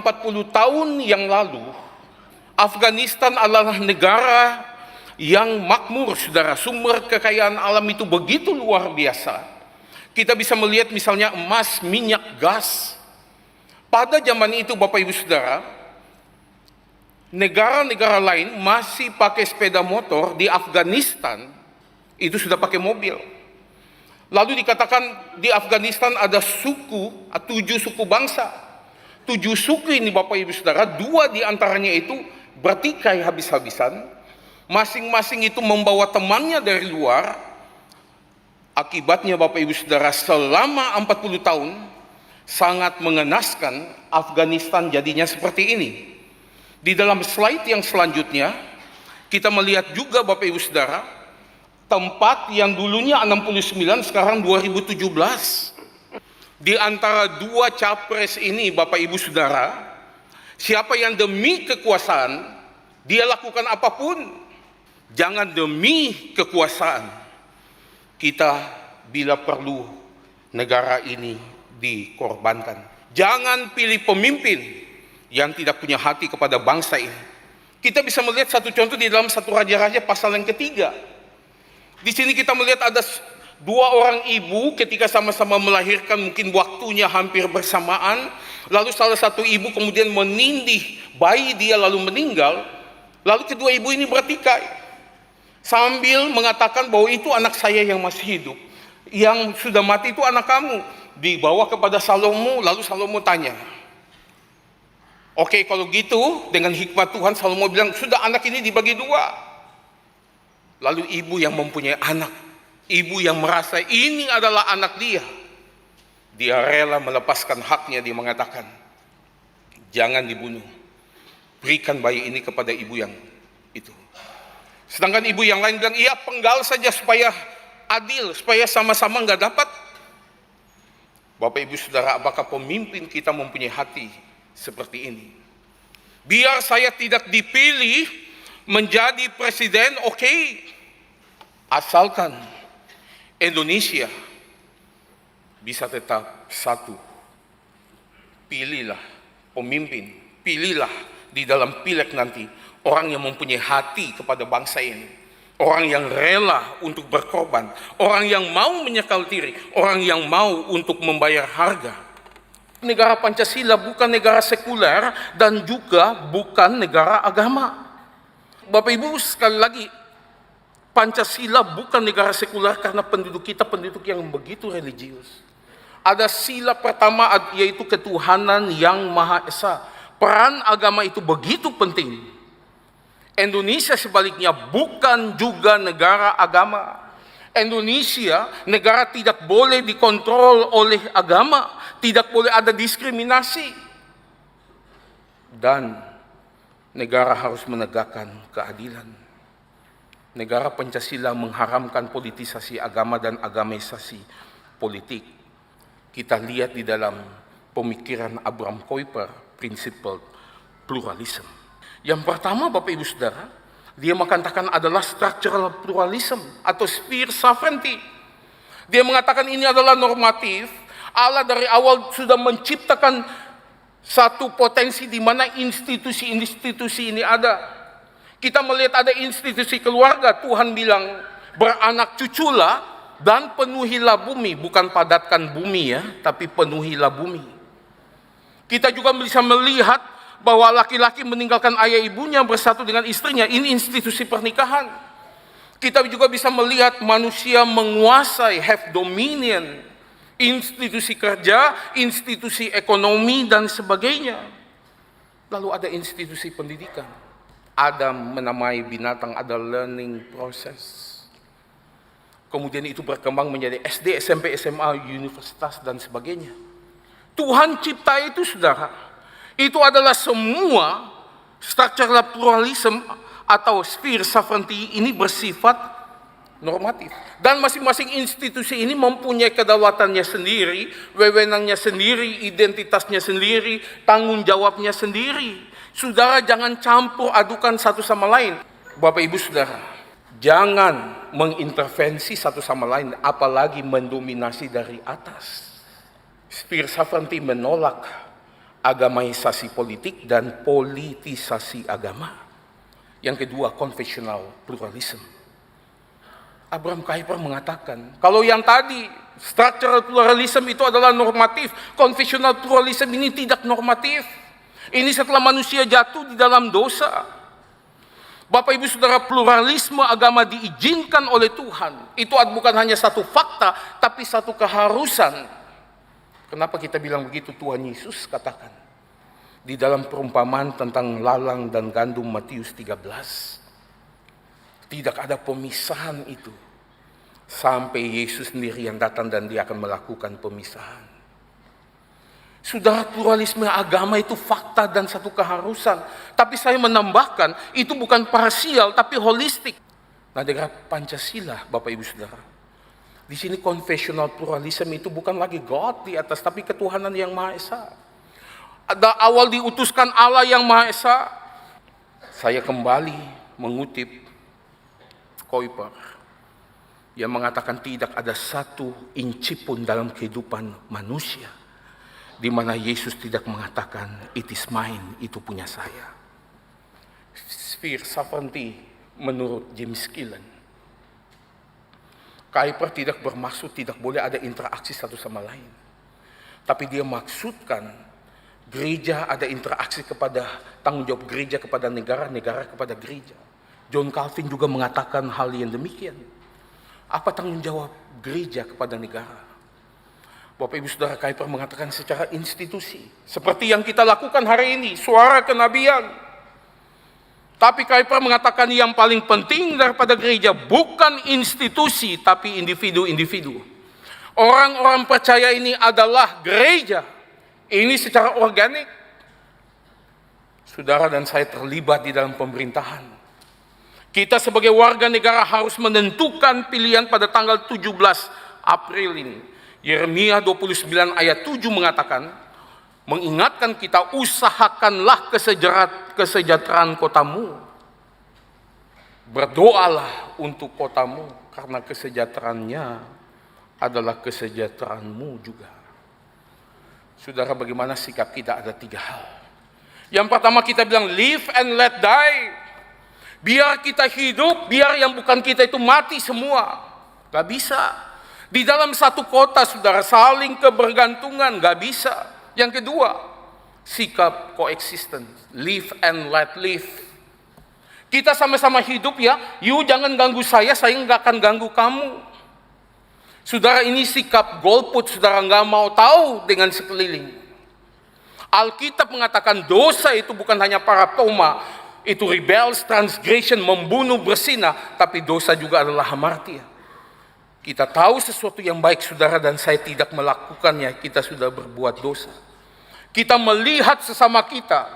40 tahun yang lalu, Afghanistan adalah negara yang makmur, saudara. Sumber kekayaan alam itu begitu luar biasa. Kita bisa melihat misalnya emas, minyak, gas. Pada zaman itu, Bapak Ibu Saudara, negara-negara lain masih pakai sepeda motor. Di Afghanistan itu sudah pakai mobil. Lalu dikatakan di Afghanistan ada 7 suku bangsa. 7 suku ini, Bapak Ibu Saudara, 2 di antaranya itu bertikai habis-habisan. Masing-masing itu membawa temannya dari luar. Akibatnya, Bapak Ibu Saudara, selama 40 tahun sangat mengenaskan. Afghanistan jadinya seperti ini. Di dalam slide yang selanjutnya kita melihat juga, Bapak Ibu Saudara, tempat yang dulunya 69 sekarang 2017. Di antara 2 capres ini, Bapak Ibu Saudara, siapa yang demi kekuasaan dia lakukan apapun. Jangan demi kekuasaan. Kita bila perlu negara ini dikorbankan. Jangan pilih pemimpin yang tidak punya hati kepada bangsa ini. Kita bisa melihat satu contoh di dalam 1 Raja-Raja pasal yang ketiga. Di sini kita melihat ada 2 orang ibu ketika sama-sama melahirkan, mungkin waktunya hampir bersamaan. Lalu salah satu ibu kemudian menindih bayi dia lalu meninggal. Lalu kedua ibu ini bertikai sambil mengatakan bahwa itu anak saya yang masih hidup. Yang sudah mati itu anak kamu. Dibawa kepada Salomo, lalu Salomo tanya, oke, kalau gitu dengan hikmat Tuhan, Salomo bilang, sudah anak ini dibagi 2. Lalu ibu yang mempunyai anak, ibu yang merasa ini adalah anak dia rela melepaskan haknya. Dia mengatakan, jangan dibunuh, berikan bayi ini kepada ibu yang itu. Sedangkan ibu yang lain bilang, iya, penggal saja supaya adil, supaya sama-sama nggak dapat. Bapak Ibu Saudara, apakah pemimpin kita mempunyai hati seperti ini? Biar saya tidak dipilih menjadi presiden, oke, asalkan Indonesia bisa tetap satu. Pilihlah pemimpin, pilihlah di dalam pileg nanti orang yang mempunyai hati kepada bangsa ini. Orang yang rela untuk berkorban, orang yang mau menyekal diri, orang yang mau untuk membayar harga. Negara Pancasila bukan negara sekuler dan juga bukan negara agama. Bapak Ibu, sekali lagi, Pancasila bukan negara sekuler karena penduduk kita penduduk yang begitu religius. Ada sila pertama, yaitu ketuhanan yang Maha Esa. Peran agama itu begitu penting. Indonesia sebaliknya bukan juga negara agama. Indonesia negara tidak boleh dikontrol oleh agama, tidak boleh ada diskriminasi. Dan negara harus menegakkan keadilan. Negara Pancasila mengharamkan politisasi agama dan agamisasi politik. Kita lihat di dalam pemikiran Abraham Kuyper, prinsip pluralisme. Yang pertama, Bapak Ibu Saudara, dia mengatakan adalah structural pluralism atau sphere sovereignty. Dia mengatakan ini adalah normatif. Allah dari awal sudah menciptakan satu potensi di mana institusi-institusi ini ada. Kita melihat ada institusi keluarga. Tuhan bilang, beranak cuculah dan penuhilah bumi. Bukan padatkan bumi ya, tapi penuhilah bumi. Kita juga bisa melihat bahwa laki-laki meninggalkan ayah ibunya bersatu dengan istrinya. Ini institusi pernikahan. Kita juga bisa melihat manusia menguasai, have dominion, institusi kerja, institusi ekonomi, dan sebagainya. Lalu ada institusi pendidikan. Adam menamai binatang ada learning process. Kemudian itu berkembang menjadi SD, SMP, SMA, universitas, dan sebagainya. Tuhan cipta itu, saudara. Itu adalah semua structural pluralism atau sphere sovereignty ini bersifat normatif. Dan masing-masing institusi ini mempunyai kedaulatannya sendiri, wewenangnya sendiri, identitasnya sendiri, tanggung jawabnya sendiri. Saudara, jangan campur adukan satu sama lain. Bapak Ibu Saudara, jangan mengintervensi satu sama lain, apalagi mendominasi dari atas. Sphere sovereignty menolak agamaisasi politik dan politisasi agama. Yang kedua, confessional pluralism. Abraham Kuyper mengatakan, kalau yang tadi structural pluralism itu adalah normatif, confessional pluralism ini tidak normatif. Ini setelah manusia jatuh di dalam dosa. Bapak Ibu Saudara, pluralisme agama diizinkan oleh Tuhan. Itu bukan hanya satu fakta, tapi satu keharusan. Kenapa kita bilang begitu? Tuhan Yesus katakan di dalam perumpamaan tentang lalang dan gandum Matius 13. Tidak ada pemisahan itu. Sampai Yesus sendiri yang datang dan dia akan melakukan pemisahan. Saudara, pluralisme agama itu fakta dan satu keharusan. Tapi saya menambahkan, itu bukan parsial, tapi holistik. Nah, dengan Pancasila, Bapak Ibu Saudara. Di sini confessional pluralism itu bukan lagi God di atas, tapi ketuhanan yang Maha Esa. Ada awal diutuskan Allah yang Maha Esa. Saya kembali mengutip Kuyper yang mengatakan tidak ada satu inci pun dalam kehidupan manusia di mana Yesus tidak mengatakan it is mine, itu punya saya. Sphere sovereignty menurut James Killen. Kuyper tidak bermaksud tidak boleh ada interaksi satu sama lain. Tapi dia maksudkan gereja ada interaksi kepada tanggung jawab gereja kepada negara, negara kepada gereja. John Calvin juga mengatakan hal yang demikian. Apa tanggung jawab gereja kepada negara? Bapak Ibu Saudara, Kuyper mengatakan secara institusi. Seperti yang kita lakukan hari ini, suara kenabian. Tapi Kuyper mengatakan yang paling penting daripada gereja bukan institusi, tapi individu-individu. Orang-orang percaya ini adalah gereja. Ini secara organik. Saudara dan saya terlibat di dalam pemerintahan. Kita sebagai warga negara harus menentukan pilihan pada tanggal 17 April ini. Yeremia 29 ayat 7 mengatakan, mengingatkan kita, usahakanlah kesejahteraan kotamu. Berdoalah untuk kotamu, karena kesejahteraannya adalah kesejahteraanmu juga. Saudara, bagaimana sikap kita? Ada 3 hal. Yang pertama, kita bilang live and let die. Biar kita hidup, biar yang bukan kita itu mati semua. Gak bisa. Di dalam satu kota, saudara, saling kebergantungan, gak bisa. Yang kedua, sikap coexistence, live and let live. Kita sama-sama hidup ya, you jangan ganggu saya nggak akan ganggu kamu. Saudara, ini sikap golput, saudara nggak mau tahu dengan sekeliling. Alkitab mengatakan dosa itu bukan hanya paraptoma, itu rebels, transgression, membunuh, bersinah, tapi dosa juga adalah hamartia. Kita tahu sesuatu yang baik, saudara, dan saya tidak melakukannya, kita sudah berbuat dosa. Kita melihat sesama kita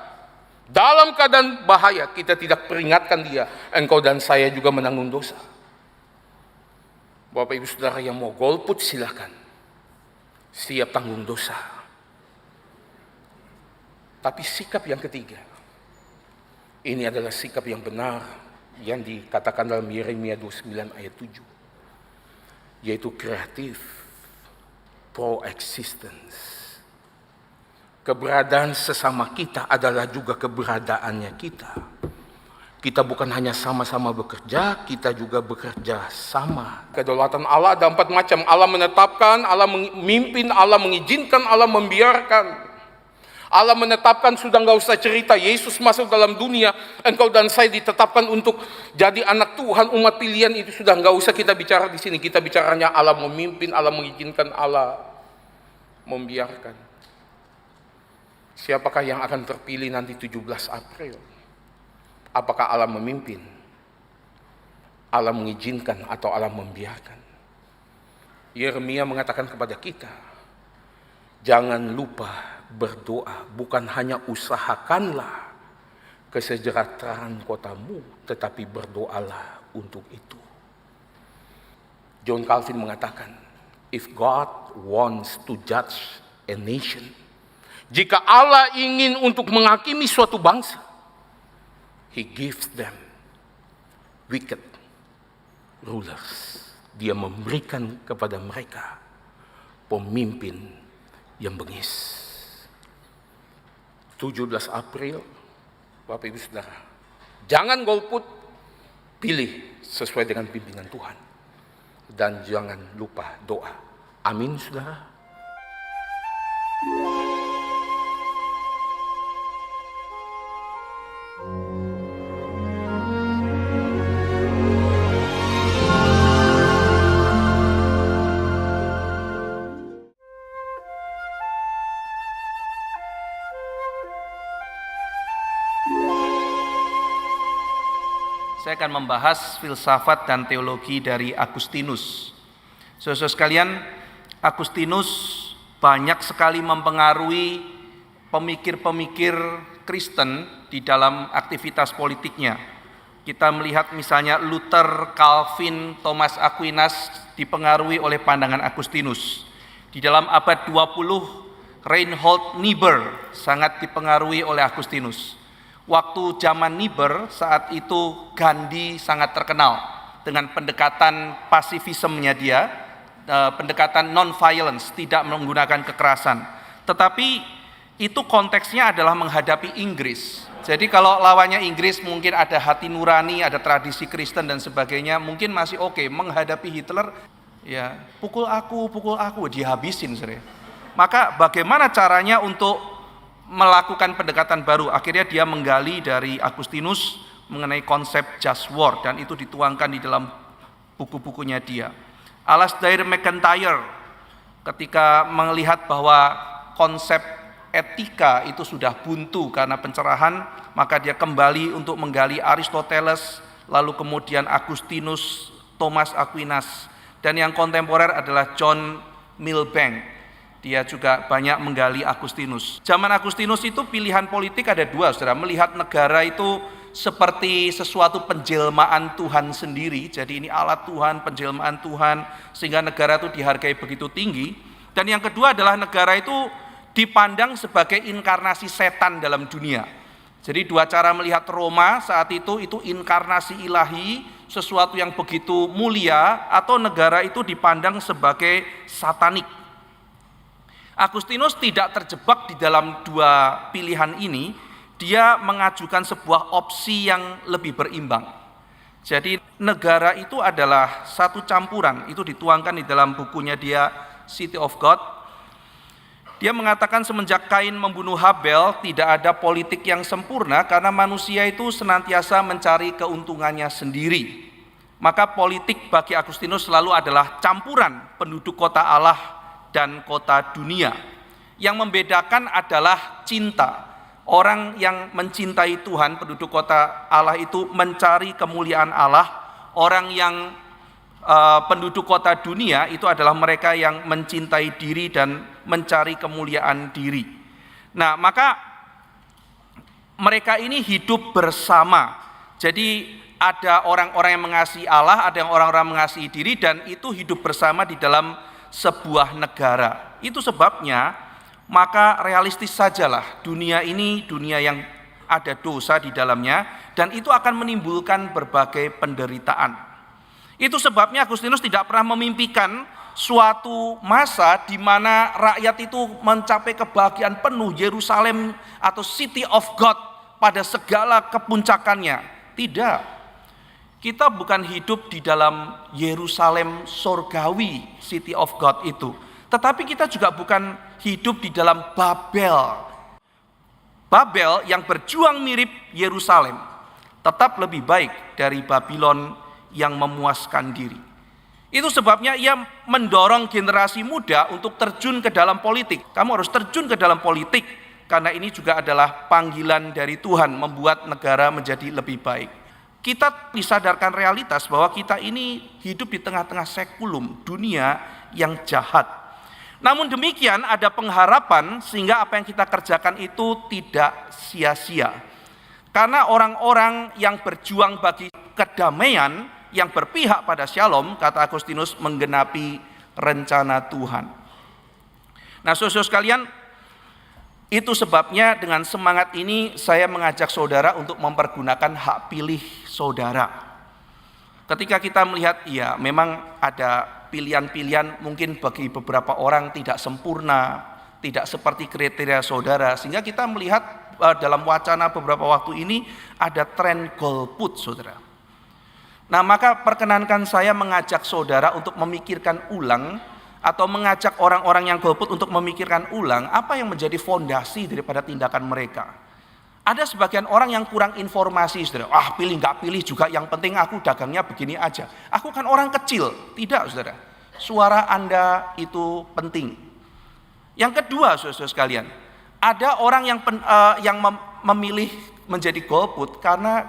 dalam keadaan bahaya, kita tidak peringatkan dia, engkau dan saya juga menanggung dosa. Bapak Ibu Saudara yang mau golput silakan, siap tanggung dosa. Tapi sikap yang ketiga, ini adalah sikap yang benar yang dikatakan dalam Yeremia 29 ayat 7. Yaitu kreatif, pro-existence. Keberadaan sesama kita adalah juga keberadaannya kita. Kita bukan hanya sama-sama bekerja, kita juga bekerja sama. Kedaulatan Allah ada 4 macam. Allah menetapkan, Allah memimpin, Allah mengizinkan, Allah membiarkan. Allah menetapkan, sudah nggak usah cerita, Yesus masuk dalam dunia, engkau dan saya ditetapkan untuk jadi anak Tuhan, umat pilihan, itu sudah nggak usah kita bicara di sini. Kita bicaranya Allah memimpin, Allah mengizinkan, Allah membiarkan. Siapakah yang akan terpilih nanti 17 April? Apakah Allah memimpin, Allah mengizinkan, atau Allah membiarkan? Yeremia mengatakan kepada kita, jangan lupa berdoa, bukan hanya usahakanlah kesejahteraan kotamu, tetapi berdoalah untuk itu. John Calvin mengatakan, if God wants to judge a nation, jika Allah ingin untuk menghakimi suatu bangsa, He gives them wicked rulers. Dia memberikan kepada mereka pemimpin yang bengis. 17 April, Bapak Ibu Saudara, jangan golput, pilih sesuai dengan bimbingan Tuhan. Dan jangan lupa doa. Amin, Saudara. Saya akan membahas filsafat dan teologi dari Agustinus. Saudara sekalian, Agustinus banyak sekali mempengaruhi pemikir-pemikir Kristen di dalam aktivitas politiknya. Kita melihat misalnya Luther, Calvin, Thomas Aquinas dipengaruhi oleh pandangan Agustinus. Di dalam abad 20, Reinhold Niebuhr sangat dipengaruhi oleh Agustinus. Waktu zaman Niebuhr, saat itu Gandhi sangat terkenal dengan pendekatan pasifismenya dia, pendekatan non-violence, tidak menggunakan kekerasan. Tetapi itu konteksnya adalah menghadapi Inggris. Jadi kalau lawannya Inggris mungkin ada hati nurani, ada tradisi Kristen dan sebagainya, mungkin masih oke. Menghadapi Hitler, ya pukul aku, dihabisin sering. Maka bagaimana caranya untuk melakukan pendekatan baru? Akhirnya dia menggali dari Agustinus mengenai konsep just war, dan itu dituangkan di dalam buku-bukunya dia. Alasdair MacIntyre ketika melihat bahwa konsep etika itu sudah buntu karena pencerahan, maka dia kembali untuk menggali Aristoteles, lalu kemudian Agustinus, Thomas Aquinas, dan yang kontemporer adalah John Milbank. Dia juga banyak menggali Agustinus. Zaman Agustinus itu pilihan politik ada dua, saudara. Melihat negara itu seperti sesuatu penjelmaan Tuhan sendiri. Jadi ini alat Tuhan, penjelmaan Tuhan, sehingga negara itu dihargai begitu tinggi. Dan yang kedua adalah negara itu dipandang sebagai inkarnasi setan dalam dunia. Jadi dua cara melihat Roma saat itu inkarnasi ilahi, sesuatu yang begitu mulia, atau negara itu dipandang sebagai satanik. Agustinus tidak terjebak di dalam dua pilihan ini, dia mengajukan sebuah opsi yang lebih berimbang. Jadi negara itu adalah satu campuran, itu dituangkan di dalam bukunya dia City of God. Dia mengatakan semenjak Kain membunuh Habel, tidak ada politik yang sempurna karena manusia itu senantiasa mencari keuntungannya sendiri. Maka politik bagi Agustinus selalu adalah campuran penduduk kota Allah dan kota dunia. Yang membedakan adalah cinta. Orang yang mencintai Tuhan, penduduk kota Allah itu mencari kemuliaan Allah. Orang yang penduduk kota dunia itu adalah mereka yang mencintai diri dan mencari kemuliaan diri. Nah, maka mereka ini hidup bersama. Jadi ada orang-orang yang mengasihi Allah, ada yang orang-orang mengasihi diri, dan itu hidup bersama di dalam sebuah negara. Itu sebabnya maka realistis sajalah dunia ini dunia yang ada dosa di dalamnya, dan itu akan menimbulkan berbagai penderitaan. Itu sebabnya Agustinus tidak pernah memimpikan suatu masa di mana rakyat itu mencapai kebahagiaan penuh, Yerusalem atau City of God pada segala kepuncakannya. Tidak. Kita bukan hidup di dalam Yerusalem sorgawi, City of God itu. Tetapi kita juga bukan hidup di dalam Babel. Babel yang berjuang mirip Yerusalem, tetap lebih baik dari Babylon yang memuaskan diri. Itu sebabnya ia mendorong generasi muda untuk terjun ke dalam politik. Kamu harus terjun ke dalam politik, karena ini juga adalah panggilan dari Tuhan membuat negara menjadi lebih baik. Kita disadarkan realitas bahwa kita ini hidup di tengah-tengah sekulum, dunia yang jahat. Namun demikian ada pengharapan sehingga apa yang kita kerjakan itu tidak sia-sia. Karena orang-orang yang berjuang bagi kedamaian, yang berpihak pada shalom, kata Agustinus, menggenapi rencana Tuhan. Nah, saudara sekalian, itu sebabnya dengan semangat ini saya mengajak saudara untuk mempergunakan hak pilih saudara. Ketika kita melihat, ya memang ada pilihan-pilihan mungkin bagi beberapa orang tidak sempurna, tidak seperti kriteria saudara, sehingga kita melihat dalam wacana beberapa waktu ini ada tren golput, saudara. Nah, maka perkenankan saya mengajak saudara untuk memikirkan ulang, atau mengajak orang-orang yang golput untuk memikirkan ulang apa yang menjadi fondasi daripada tindakan mereka. Ada sebagian orang yang kurang informasi, saudara. Pilih nggak pilih juga, yang penting aku dagangnya begini aja. Aku kan orang kecil. Tidak, saudara. Suara Anda itu penting. Yang kedua, saudara sekalian, ada orang yang memilih menjadi golput karena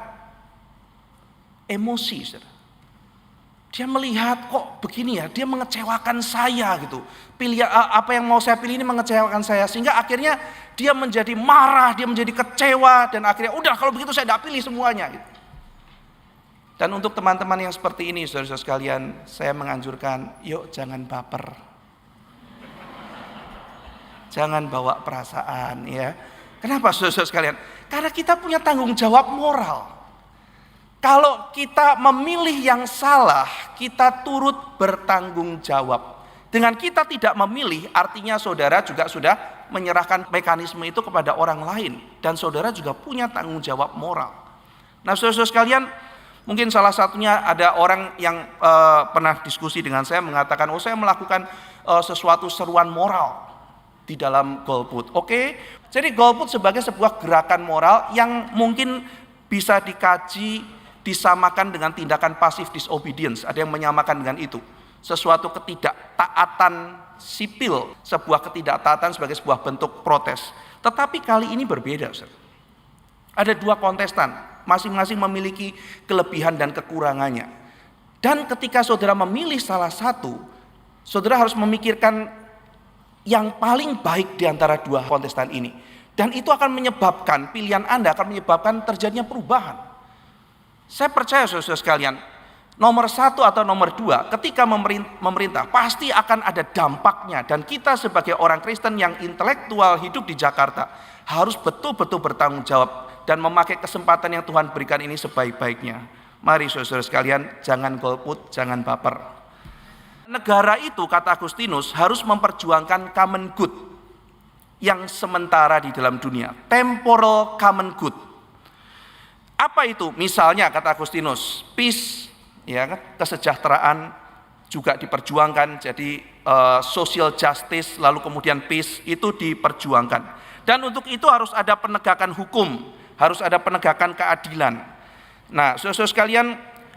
emosi, saudara. Dia melihat kok begini ya, dia mengecewakan saya gitu. Apa yang mau saya pilih ini mengecewakan saya, sehingga akhirnya dia menjadi marah, dia menjadi kecewa, dan akhirnya udah kalau begitu saya tidak pilih semuanya gitu. Dan untuk teman-teman yang seperti ini, saudara-saudara sekalian, saya menganjurkan, yuk jangan baper. Jangan bawa perasaan ya. Kenapa, saudara-saudara sekalian? Karena kita punya tanggung jawab moral. Kalau kita memilih yang salah, kita turut bertanggung jawab. Dengan kita tidak memilih, artinya saudara juga sudah menyerahkan mekanisme itu kepada orang lain. Dan saudara juga punya tanggung jawab moral. Nah, saudara-saudara sekalian, mungkin salah satunya ada orang yang pernah diskusi dengan saya mengatakan, saya melakukan sesuatu seruan moral di dalam golput. Oke, jadi golput sebagai sebuah gerakan moral yang mungkin bisa dikaji, disamakan dengan tindakan pasif disobedience. Ada yang menyamakan dengan itu. Sesuatu ketidaktaatan sipil, sebuah ketidaktaatan sebagai sebuah bentuk protes. Tetapi kali ini berbeda, saudara. Ada dua kontestan, masing-masing memiliki kelebihan dan kekurangannya. Dan ketika saudara memilih salah satu, saudara harus memikirkan yang paling baik di antara dua kontestan ini. Dan itu akan menyebabkan, pilihan Anda akan menyebabkan terjadinya perubahan. Saya percaya, saudara sekalian, nomor satu atau nomor dua, ketika memerintah pasti akan ada dampaknya. Dan kita sebagai orang Kristen yang intelektual hidup di Jakarta harus betul-betul bertanggung jawab dan memakai kesempatan yang Tuhan berikan ini sebaik-baiknya. Mari saudara sekalian, jangan golput, jangan baper. Negara itu, kata Agustinus, harus memperjuangkan common good yang sementara di dalam dunia, temporal common good. Apa itu? Misalnya kata Agustinus, peace, ya kan, kesejahteraan juga diperjuangkan. Jadi social justice, lalu kemudian peace itu diperjuangkan. Dan untuk itu harus ada penegakan hukum, harus ada penegakan keadilan. Nah, saudara-saudara sekalian,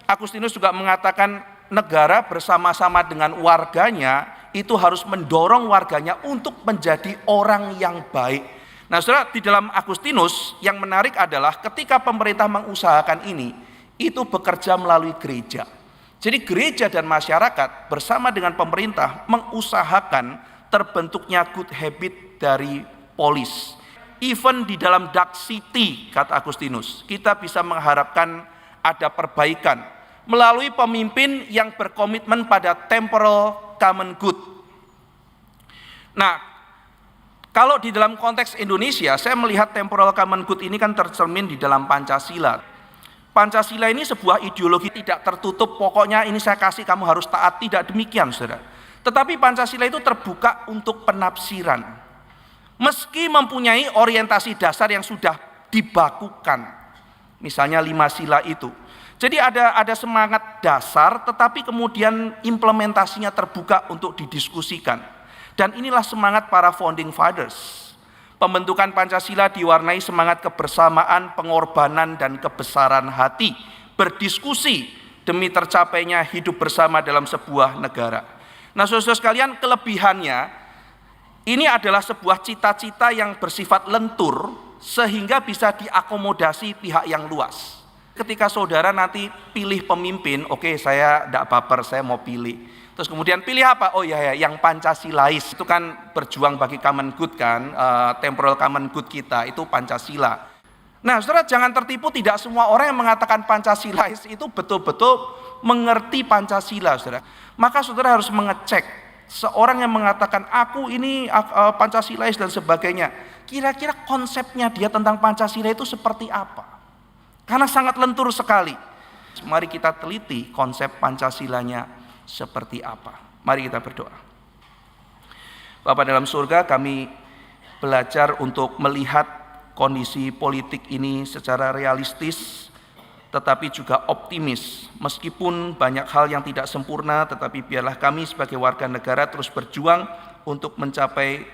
Agustinus juga mengatakan negara bersama-sama dengan warganya itu harus mendorong warganya untuk menjadi orang yang baik. Nah, saudara, di dalam Agustinus yang menarik adalah ketika pemerintah mengusahakan ini, itu bekerja melalui gereja. Jadi gereja dan masyarakat bersama dengan pemerintah mengusahakan terbentuknya good habit dari polis. Even di dalam dark city, kata Agustinus, kita bisa mengharapkan ada perbaikan melalui pemimpin yang berkomitmen pada temporal common good. Nah, kalau di dalam konteks Indonesia, saya melihat temporal common good ini kan tercermin di dalam Pancasila. Pancasila ini sebuah ideologi tidak tertutup, pokoknya ini saya kasih kamu harus taat, tidak demikian, saudara. Tetapi Pancasila itu terbuka untuk penafsiran. Meski mempunyai orientasi dasar yang sudah dibakukan. Misalnya 5 sila itu. Jadi ada semangat dasar, tetapi kemudian implementasinya terbuka untuk didiskusikan. Dan inilah semangat para founding fathers. Pembentukan Pancasila diwarnai semangat kebersamaan, pengorbanan, dan kebesaran hati. Berdiskusi demi tercapainya hidup bersama dalam sebuah negara. Nah, saudara sekalian, kelebihannya, ini adalah sebuah cita-cita yang bersifat lentur, sehingga bisa diakomodasi pihak yang luas. Ketika saudara nanti pilih pemimpin, oke, saya tidak baper, saya mau pilih. Terus kemudian pilih apa? Oh ya, yang Pancasilais. Itu kan berjuang bagi common good kan, temporal common good kita, itu Pancasila. Nah, saudara jangan tertipu, tidak semua orang yang mengatakan Pancasilais itu betul-betul mengerti Pancasila, saudara. Maka saudara harus mengecek, seorang yang mengatakan aku ini Pancasilais dan sebagainya, kira-kira konsepnya dia tentang Pancasila itu seperti apa? Karena sangat lentur sekali. Mari kita teliti konsep Pancasilanya seperti apa. Mari kita berdoa. Bapa dalam surga, kami belajar untuk melihat kondisi politik ini secara realistis, tetapi juga optimis. Meskipun banyak hal yang tidak sempurna, tetapi biarlah kami sebagai warga negara terus berjuang untuk mencapai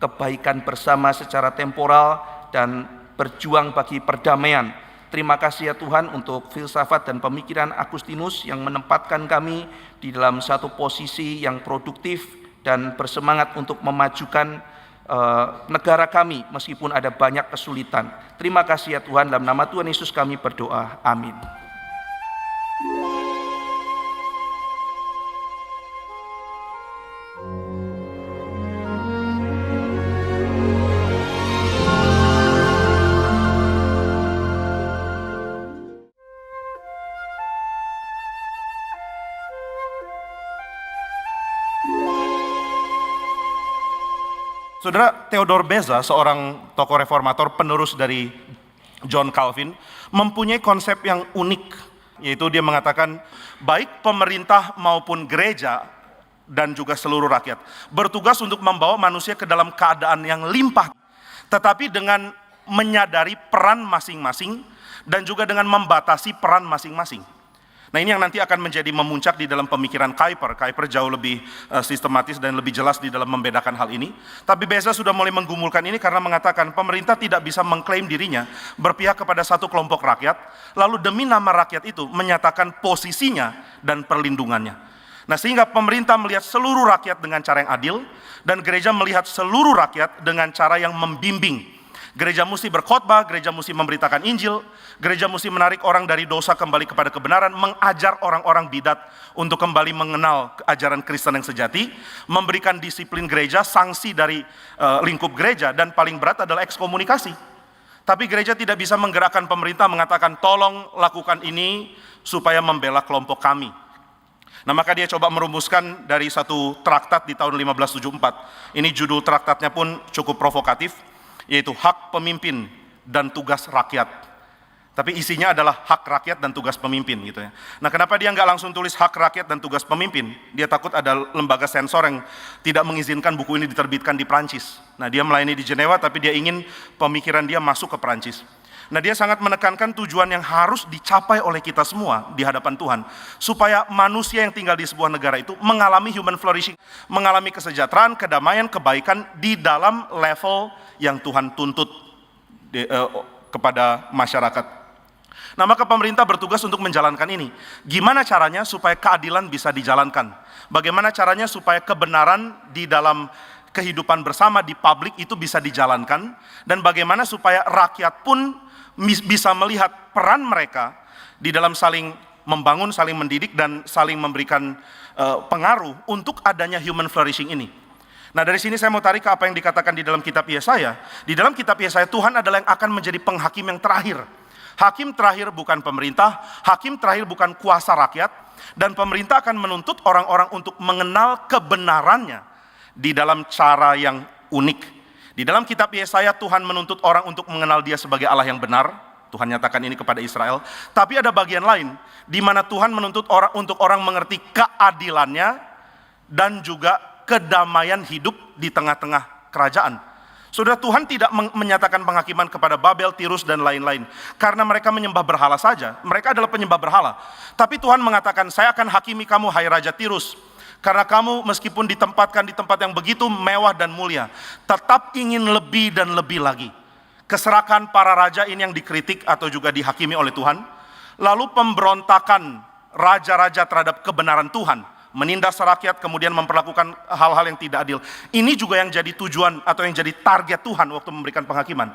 kebaikan bersama secara temporal dan berjuang bagi perdamaian. Terima kasih ya Tuhan untuk filsafat dan pemikiran Agustinus yang menempatkan kami di dalam satu posisi yang produktif dan bersemangat untuk memajukan negara kami meskipun ada banyak kesulitan. Terima kasih ya Tuhan, dalam nama Tuhan Yesus kami berdoa. Amin. Saudara, Theodor Beza, seorang tokoh reformator penerus dari John Calvin, mempunyai konsep yang unik, yaitu dia mengatakan baik pemerintah maupun gereja dan juga seluruh rakyat bertugas untuk membawa manusia ke dalam keadaan yang limpah, tetapi dengan menyadari peran masing-masing dan juga dengan membatasi peran masing-masing. Nah, ini yang nanti akan menjadi memuncak di dalam pemikiran Kuyper. Kuyper jauh lebih sistematis dan lebih jelas di dalam membedakan hal ini. Tapi Beza sudah mulai menggumulkan ini karena mengatakan pemerintah tidak bisa mengklaim dirinya berpihak kepada satu kelompok rakyat, lalu demi nama rakyat itu menyatakan posisinya dan perlindungannya. Nah, sehingga pemerintah melihat seluruh rakyat dengan cara yang adil, dan gereja melihat seluruh rakyat dengan cara yang membimbing. Gereja mesti berkhotbah, gereja mesti memberitakan Injil, gereja mesti menarik orang dari dosa kembali kepada kebenaran, mengajar orang-orang bidat untuk kembali mengenal ajaran Kristen yang sejati, memberikan disiplin gereja, sanksi dari lingkup gereja, dan paling berat adalah ekskomunikasi. Tapi gereja tidak bisa menggerakkan pemerintah mengatakan tolong lakukan ini supaya membela kelompok kami. Nah, maka dia coba merumuskan dari satu traktat di tahun 1574. Ini judul traktatnya pun cukup provokatif, yaitu hak pemimpin dan tugas rakyat. Tapi isinya adalah hak rakyat dan tugas pemimpin gitu ya. Nah, kenapa dia nggak langsung tulis hak rakyat dan tugas pemimpin? Dia takut ada lembaga sensor yang tidak mengizinkan buku ini diterbitkan di Prancis. Nah, dia melayani di Jenewa tapi dia ingin pemikiran dia masuk ke Prancis. Nah, dia sangat menekankan tujuan yang harus dicapai oleh kita semua di hadapan Tuhan, supaya manusia yang tinggal di sebuah negara itu mengalami human flourishing, mengalami kesejahteraan, kedamaian, kebaikan di dalam level yang Tuhan tuntut kepada masyarakat. Nah, maka pemerintah bertugas untuk menjalankan ini. Gimana caranya supaya keadilan bisa dijalankan? Bagaimana caranya supaya kebenaran di dalam kehidupan bersama di publik itu bisa dijalankan? Dan bagaimana supaya rakyat pun bisa melihat peran mereka di dalam saling membangun, saling mendidik, dan saling memberikan pengaruh untuk adanya human flourishing ini. Nah, dari sini saya mau tarik ke apa yang dikatakan di dalam kitab Yesaya. Di dalam kitab Yesaya, Tuhan adalah yang akan menjadi penghakim yang terakhir. Hakim terakhir bukan pemerintah, hakim terakhir bukan kuasa rakyat, dan pemerintah akan menuntut orang-orang untuk mengenal kebenarannya di dalam cara yang unik. Di dalam kitab Yesaya, Tuhan menuntut orang untuk mengenal Dia sebagai Allah yang benar. Tuhan nyatakan ini kepada Israel. Tapi ada bagian lain, di mana Tuhan menuntut orang untuk orang mengerti keadilannya dan juga kedamaian hidup di tengah-tengah kerajaan. Saudara, Tuhan tidak menyatakan penghakiman kepada Babel, Tirus, dan lain-lain karena mereka menyembah berhala saja. Mereka adalah penyembah berhala. Tapi Tuhan mengatakan, saya akan hakimi kamu, hai Raja Tirus, karena kamu meskipun ditempatkan di tempat yang begitu mewah dan mulia, tetap ingin lebih dan lebih lagi. Keserakan para raja ini yang dikritik atau juga dihakimi oleh Tuhan. Lalu pemberontakan raja-raja terhadap kebenaran Tuhan, menindas rakyat, kemudian memperlakukan hal-hal yang tidak adil. Ini juga yang jadi tujuan atau yang jadi target Tuhan waktu memberikan penghakiman.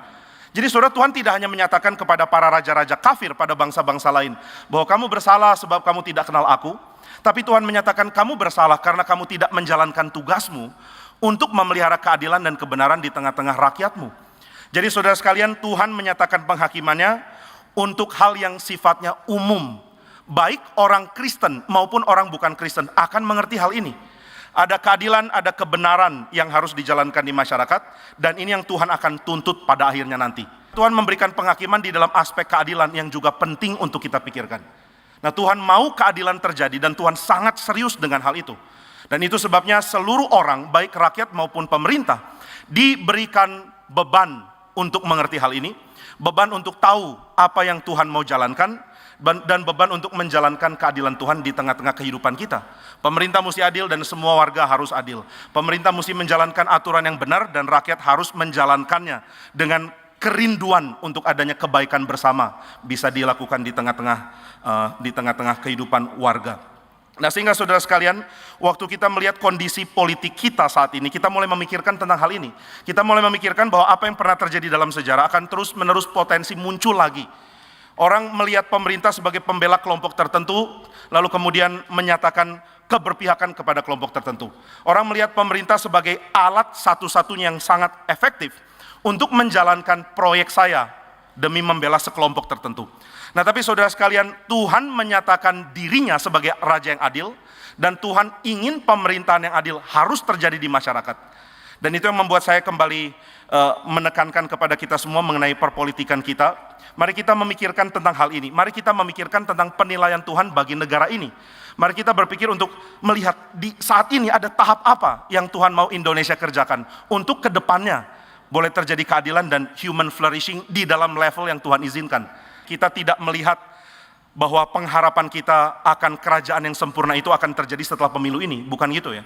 Jadi saudara, Tuhan tidak hanya menyatakan kepada para raja-raja kafir pada bangsa-bangsa lain bahwa kamu bersalah sebab kamu tidak kenal aku, tapi Tuhan menyatakan kamu bersalah karena kamu tidak menjalankan tugasmu untuk memelihara keadilan dan kebenaran di tengah-tengah rakyatmu. Jadi saudara sekalian, Tuhan menyatakan penghakimannya untuk hal yang sifatnya umum. Baik orang Kristen maupun orang bukan Kristen akan mengerti hal ini. Ada keadilan, ada kebenaran yang harus dijalankan di masyarakat, dan ini yang Tuhan akan tuntut pada akhirnya nanti. Tuhan memberikan penghakiman di dalam aspek keadilan yang juga penting untuk kita pikirkan. Nah, Tuhan mau keadilan terjadi dan Tuhan sangat serius dengan hal itu. Dan itu sebabnya seluruh orang, baik rakyat maupun pemerintah, diberikan beban untuk mengerti hal ini, beban untuk tahu apa yang Tuhan mau jalankan, dan beban untuk menjalankan keadilan Tuhan di tengah-tengah kehidupan kita. Pemerintah mesti adil dan semua warga harus adil. Pemerintah mesti menjalankan aturan yang benar dan rakyat harus menjalankannya dengan kerinduan untuk adanya kebaikan bersama bisa dilakukan di tengah-tengah kehidupan warga. Nah, sehingga saudara sekalian, waktu kita melihat kondisi politik kita saat ini, kita mulai memikirkan tentang hal ini. Kita mulai memikirkan bahwa apa yang pernah terjadi dalam sejarah akan terus-menerus potensi muncul lagi. Orang melihat pemerintah sebagai pembela kelompok tertentu, lalu kemudian menyatakan keberpihakan kepada kelompok tertentu. Orang melihat pemerintah sebagai alat satu-satunya yang sangat efektif untuk menjalankan proyek saya demi membela sekelompok tertentu. Nah, tapi saudara sekalian, Tuhan menyatakan dirinya sebagai Raja yang adil, dan Tuhan ingin pemerintahan yang adil harus terjadi di masyarakat. Dan itu yang membuat saya kembali menekankan kepada kita semua mengenai perpolitikan kita. Mari kita memikirkan tentang hal ini. Mari kita memikirkan tentang penilaian Tuhan bagi negara ini. Mari kita berpikir untuk melihat di saat ini ada tahap apa yang Tuhan mau Indonesia kerjakan untuk kedepannya boleh terjadi keadilan dan human flourishing di dalam level yang Tuhan izinkan. Kita tidak melihat bahwa pengharapan kita akan kerajaan yang sempurna itu akan terjadi setelah pemilu ini. Bukan gitu ya.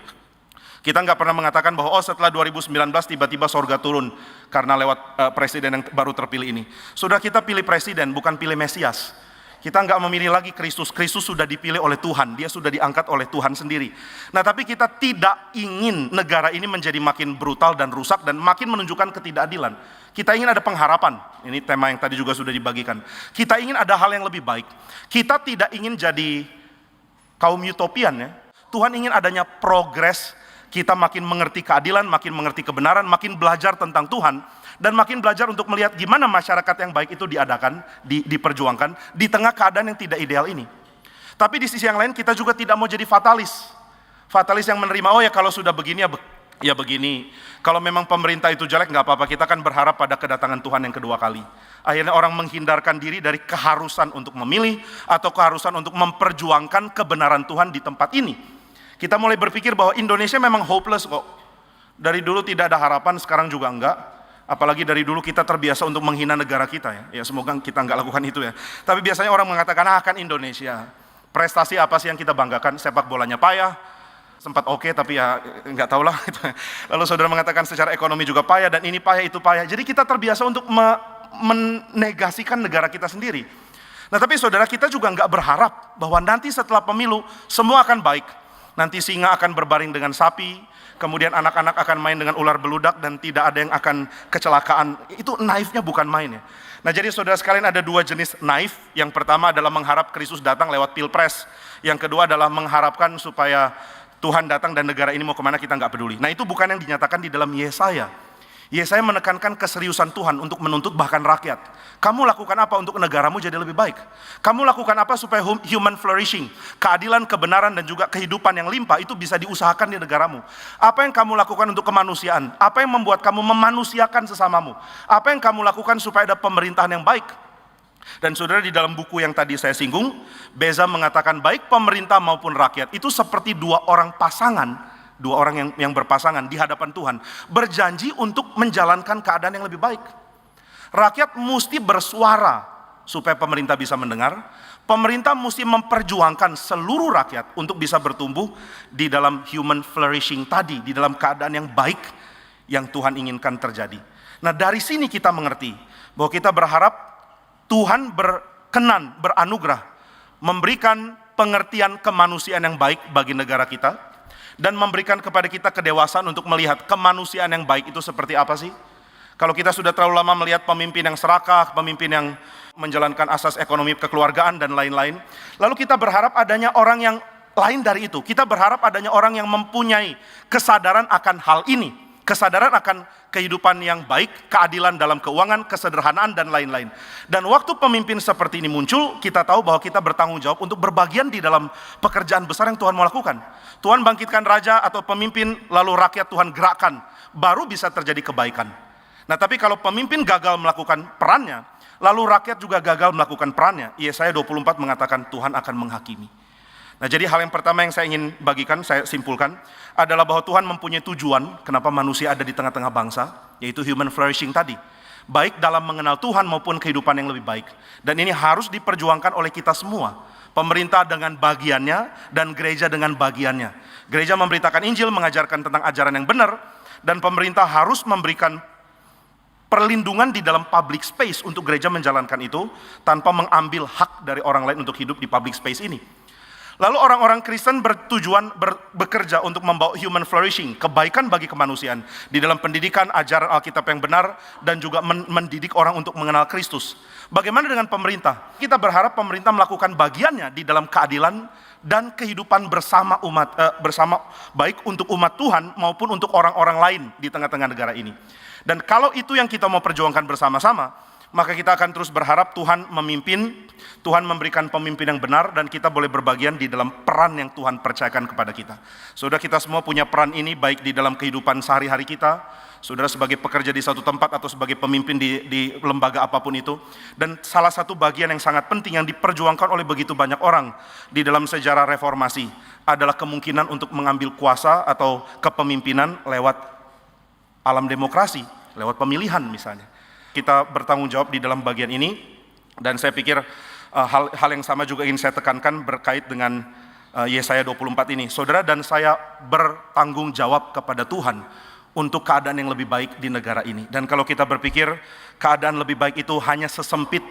Kita nggak pernah mengatakan bahwa setelah 2019 tiba-tiba sorga turun karena lewat presiden yang baru terpilih ini. Sudah, kita pilih presiden, bukan pilih Mesias. Kita nggak memilih lagi Kristus. Kristus sudah dipilih oleh Tuhan. Dia sudah diangkat oleh Tuhan sendiri. Nah, tapi kita tidak ingin negara ini menjadi makin brutal dan rusak dan makin menunjukkan ketidakadilan. Kita ingin ada pengharapan. Ini tema yang tadi juga sudah dibagikan. Kita ingin ada hal yang lebih baik. Kita tidak ingin jadi kaum utopian ya. Tuhan ingin adanya progres. Kita makin mengerti keadilan, makin mengerti kebenaran, makin belajar tentang Tuhan, dan makin belajar untuk melihat gimana masyarakat yang baik itu diadakan, diperjuangkan, di tengah keadaan yang tidak ideal ini. Tapi di sisi yang lain kita juga tidak mau jadi fatalis. Fatalis yang menerima, oh ya kalau sudah begini ya begini. Kalau memang pemerintah itu jelek nggak apa-apa, kita kan berharap pada kedatangan Tuhan yang kedua kali. Akhirnya orang menghindarkan diri dari keharusan untuk memilih, atau keharusan untuk memperjuangkan kebenaran Tuhan di tempat ini. Kita mulai berpikir bahwa Indonesia memang hopeless kok. Dari dulu tidak ada harapan, sekarang juga enggak. Apalagi dari dulu kita terbiasa untuk menghina negara kita ya. Ya semoga kita enggak lakukan itu ya. Tapi biasanya orang mengatakan, kan Indonesia. Prestasi apa sih yang kita banggakan? Sepak bolanya payah. Sempat oke, tapi ya enggak tahulah. Lalu saudara mengatakan secara ekonomi juga payah, dan ini payah, itu payah. Jadi kita terbiasa untuk menegasikan negara kita sendiri. Nah, tapi saudara, kita juga enggak berharap bahwa nanti setelah pemilu semua akan baik. Nanti singa akan berbaring dengan sapi, kemudian anak-anak akan main dengan ular beludak, dan tidak ada yang akan kecelakaan. Itu naifnya bukan main ya. Nah, jadi saudara sekalian, ada dua jenis naif. Yang pertama adalah mengharap Kristus datang lewat pilpres. Yang kedua adalah mengharapkan supaya Tuhan datang dan negara ini mau kemana kita nggak peduli. Nah, itu bukan yang dinyatakan di dalam Yesaya. Yesaya menekankan keseriusan Tuhan untuk menuntut bahkan rakyat. Kamu lakukan apa untuk negaramu jadi lebih baik? Kamu lakukan apa supaya human flourishing, keadilan, kebenaran, dan juga kehidupan yang limpah itu bisa diusahakan di negaramu? Apa yang kamu lakukan untuk kemanusiaan? Apa yang membuat kamu memanusiakan sesamamu? Apa yang kamu lakukan supaya ada pemerintahan yang baik? Dan saudara, di dalam buku yang tadi saya singgung, Beza mengatakan baik pemerintah maupun rakyat itu seperti dua orang pasangan, dua orang yang berpasangan di hadapan Tuhan, berjanji untuk menjalankan keadaan yang lebih baik. Rakyat mesti bersuara supaya pemerintah bisa mendengar. Pemerintah mesti memperjuangkan seluruh rakyat untuk bisa bertumbuh di dalam human flourishing tadi, di dalam keadaan yang baik yang Tuhan inginkan terjadi. Nah, dari sini kita mengerti bahwa kita berharap Tuhan berkenan, beranugerah, memberikan pengertian kemanusiaan yang baik bagi negara kita, dan memberikan kepada kita kedewasaan untuk melihat kemanusiaan yang baik itu seperti apa sih. Kalau kita sudah terlalu lama melihat pemimpin yang serakah, pemimpin yang menjalankan asas ekonomi kekeluargaan dan lain-lain, lalu kita berharap adanya orang yang lain dari itu. Kita berharap adanya orang yang mempunyai kesadaran akan hal ini, kesadaran akan kehidupan yang baik, keadilan dalam keuangan, kesederhanaan, dan lain-lain. Dan waktu pemimpin seperti ini muncul, kita tahu bahwa kita bertanggung jawab untuk berbagian di dalam pekerjaan besar yang Tuhan mau lakukan. Tuhan bangkitkan raja atau pemimpin, lalu rakyat Tuhan gerakkan, baru bisa terjadi kebaikan. Nah, tapi kalau pemimpin gagal melakukan perannya, lalu rakyat juga gagal melakukan perannya, Yesaya 24 mengatakan Tuhan akan menghakimi. Nah, jadi hal yang pertama yang saya ingin bagikan, saya simpulkan, adalah bahwa Tuhan mempunyai tujuan kenapa manusia ada di tengah-tengah bangsa, yaitu human flourishing tadi. Baik dalam mengenal Tuhan maupun kehidupan yang lebih baik. Dan ini harus diperjuangkan oleh kita semua. Pemerintah dengan bagiannya dan gereja dengan bagiannya. Gereja memberitakan Injil, mengajarkan tentang ajaran yang benar, dan pemerintah harus memberikan perlindungan di dalam public space untuk gereja menjalankan itu tanpa mengambil hak dari orang lain untuk hidup di public space ini. Lalu orang-orang Kristen bekerja untuk membawa human flourishing, kebaikan bagi kemanusiaan di dalam pendidikan ajaran Alkitab yang benar dan juga mendidik orang untuk mengenal Kristus. Bagaimana dengan pemerintah? Kita berharap pemerintah melakukan bagiannya di dalam keadilan dan kehidupan bersama bersama baik untuk umat Tuhan maupun untuk orang-orang lain di tengah-tengah negara ini. Dan kalau itu yang kita mau perjuangkan bersama-sama, maka kita akan terus berharap Tuhan memimpin, Tuhan memberikan pemimpin yang benar, dan kita boleh berbagian di dalam peran yang Tuhan percayakan kepada kita. Saudara, kita semua punya peran ini baik di dalam kehidupan sehari-hari kita, saudara sebagai pekerja di satu tempat atau sebagai pemimpin di lembaga apapun itu. Dan salah satu bagian yang sangat penting yang diperjuangkan oleh begitu banyak orang di dalam sejarah reformasi adalah kemungkinan untuk mengambil kuasa atau kepemimpinan lewat alam demokrasi, lewat pemilihan misalnya. Kita bertanggung jawab di dalam bagian ini, dan saya pikir hal yang sama juga ingin saya tekankan berkait dengan Yesaya 24 ini. Saudara dan saya bertanggung jawab kepada Tuhan untuk keadaan yang lebih baik di negara ini. Dan kalau kita berpikir keadaan lebih baik itu hanya sesempit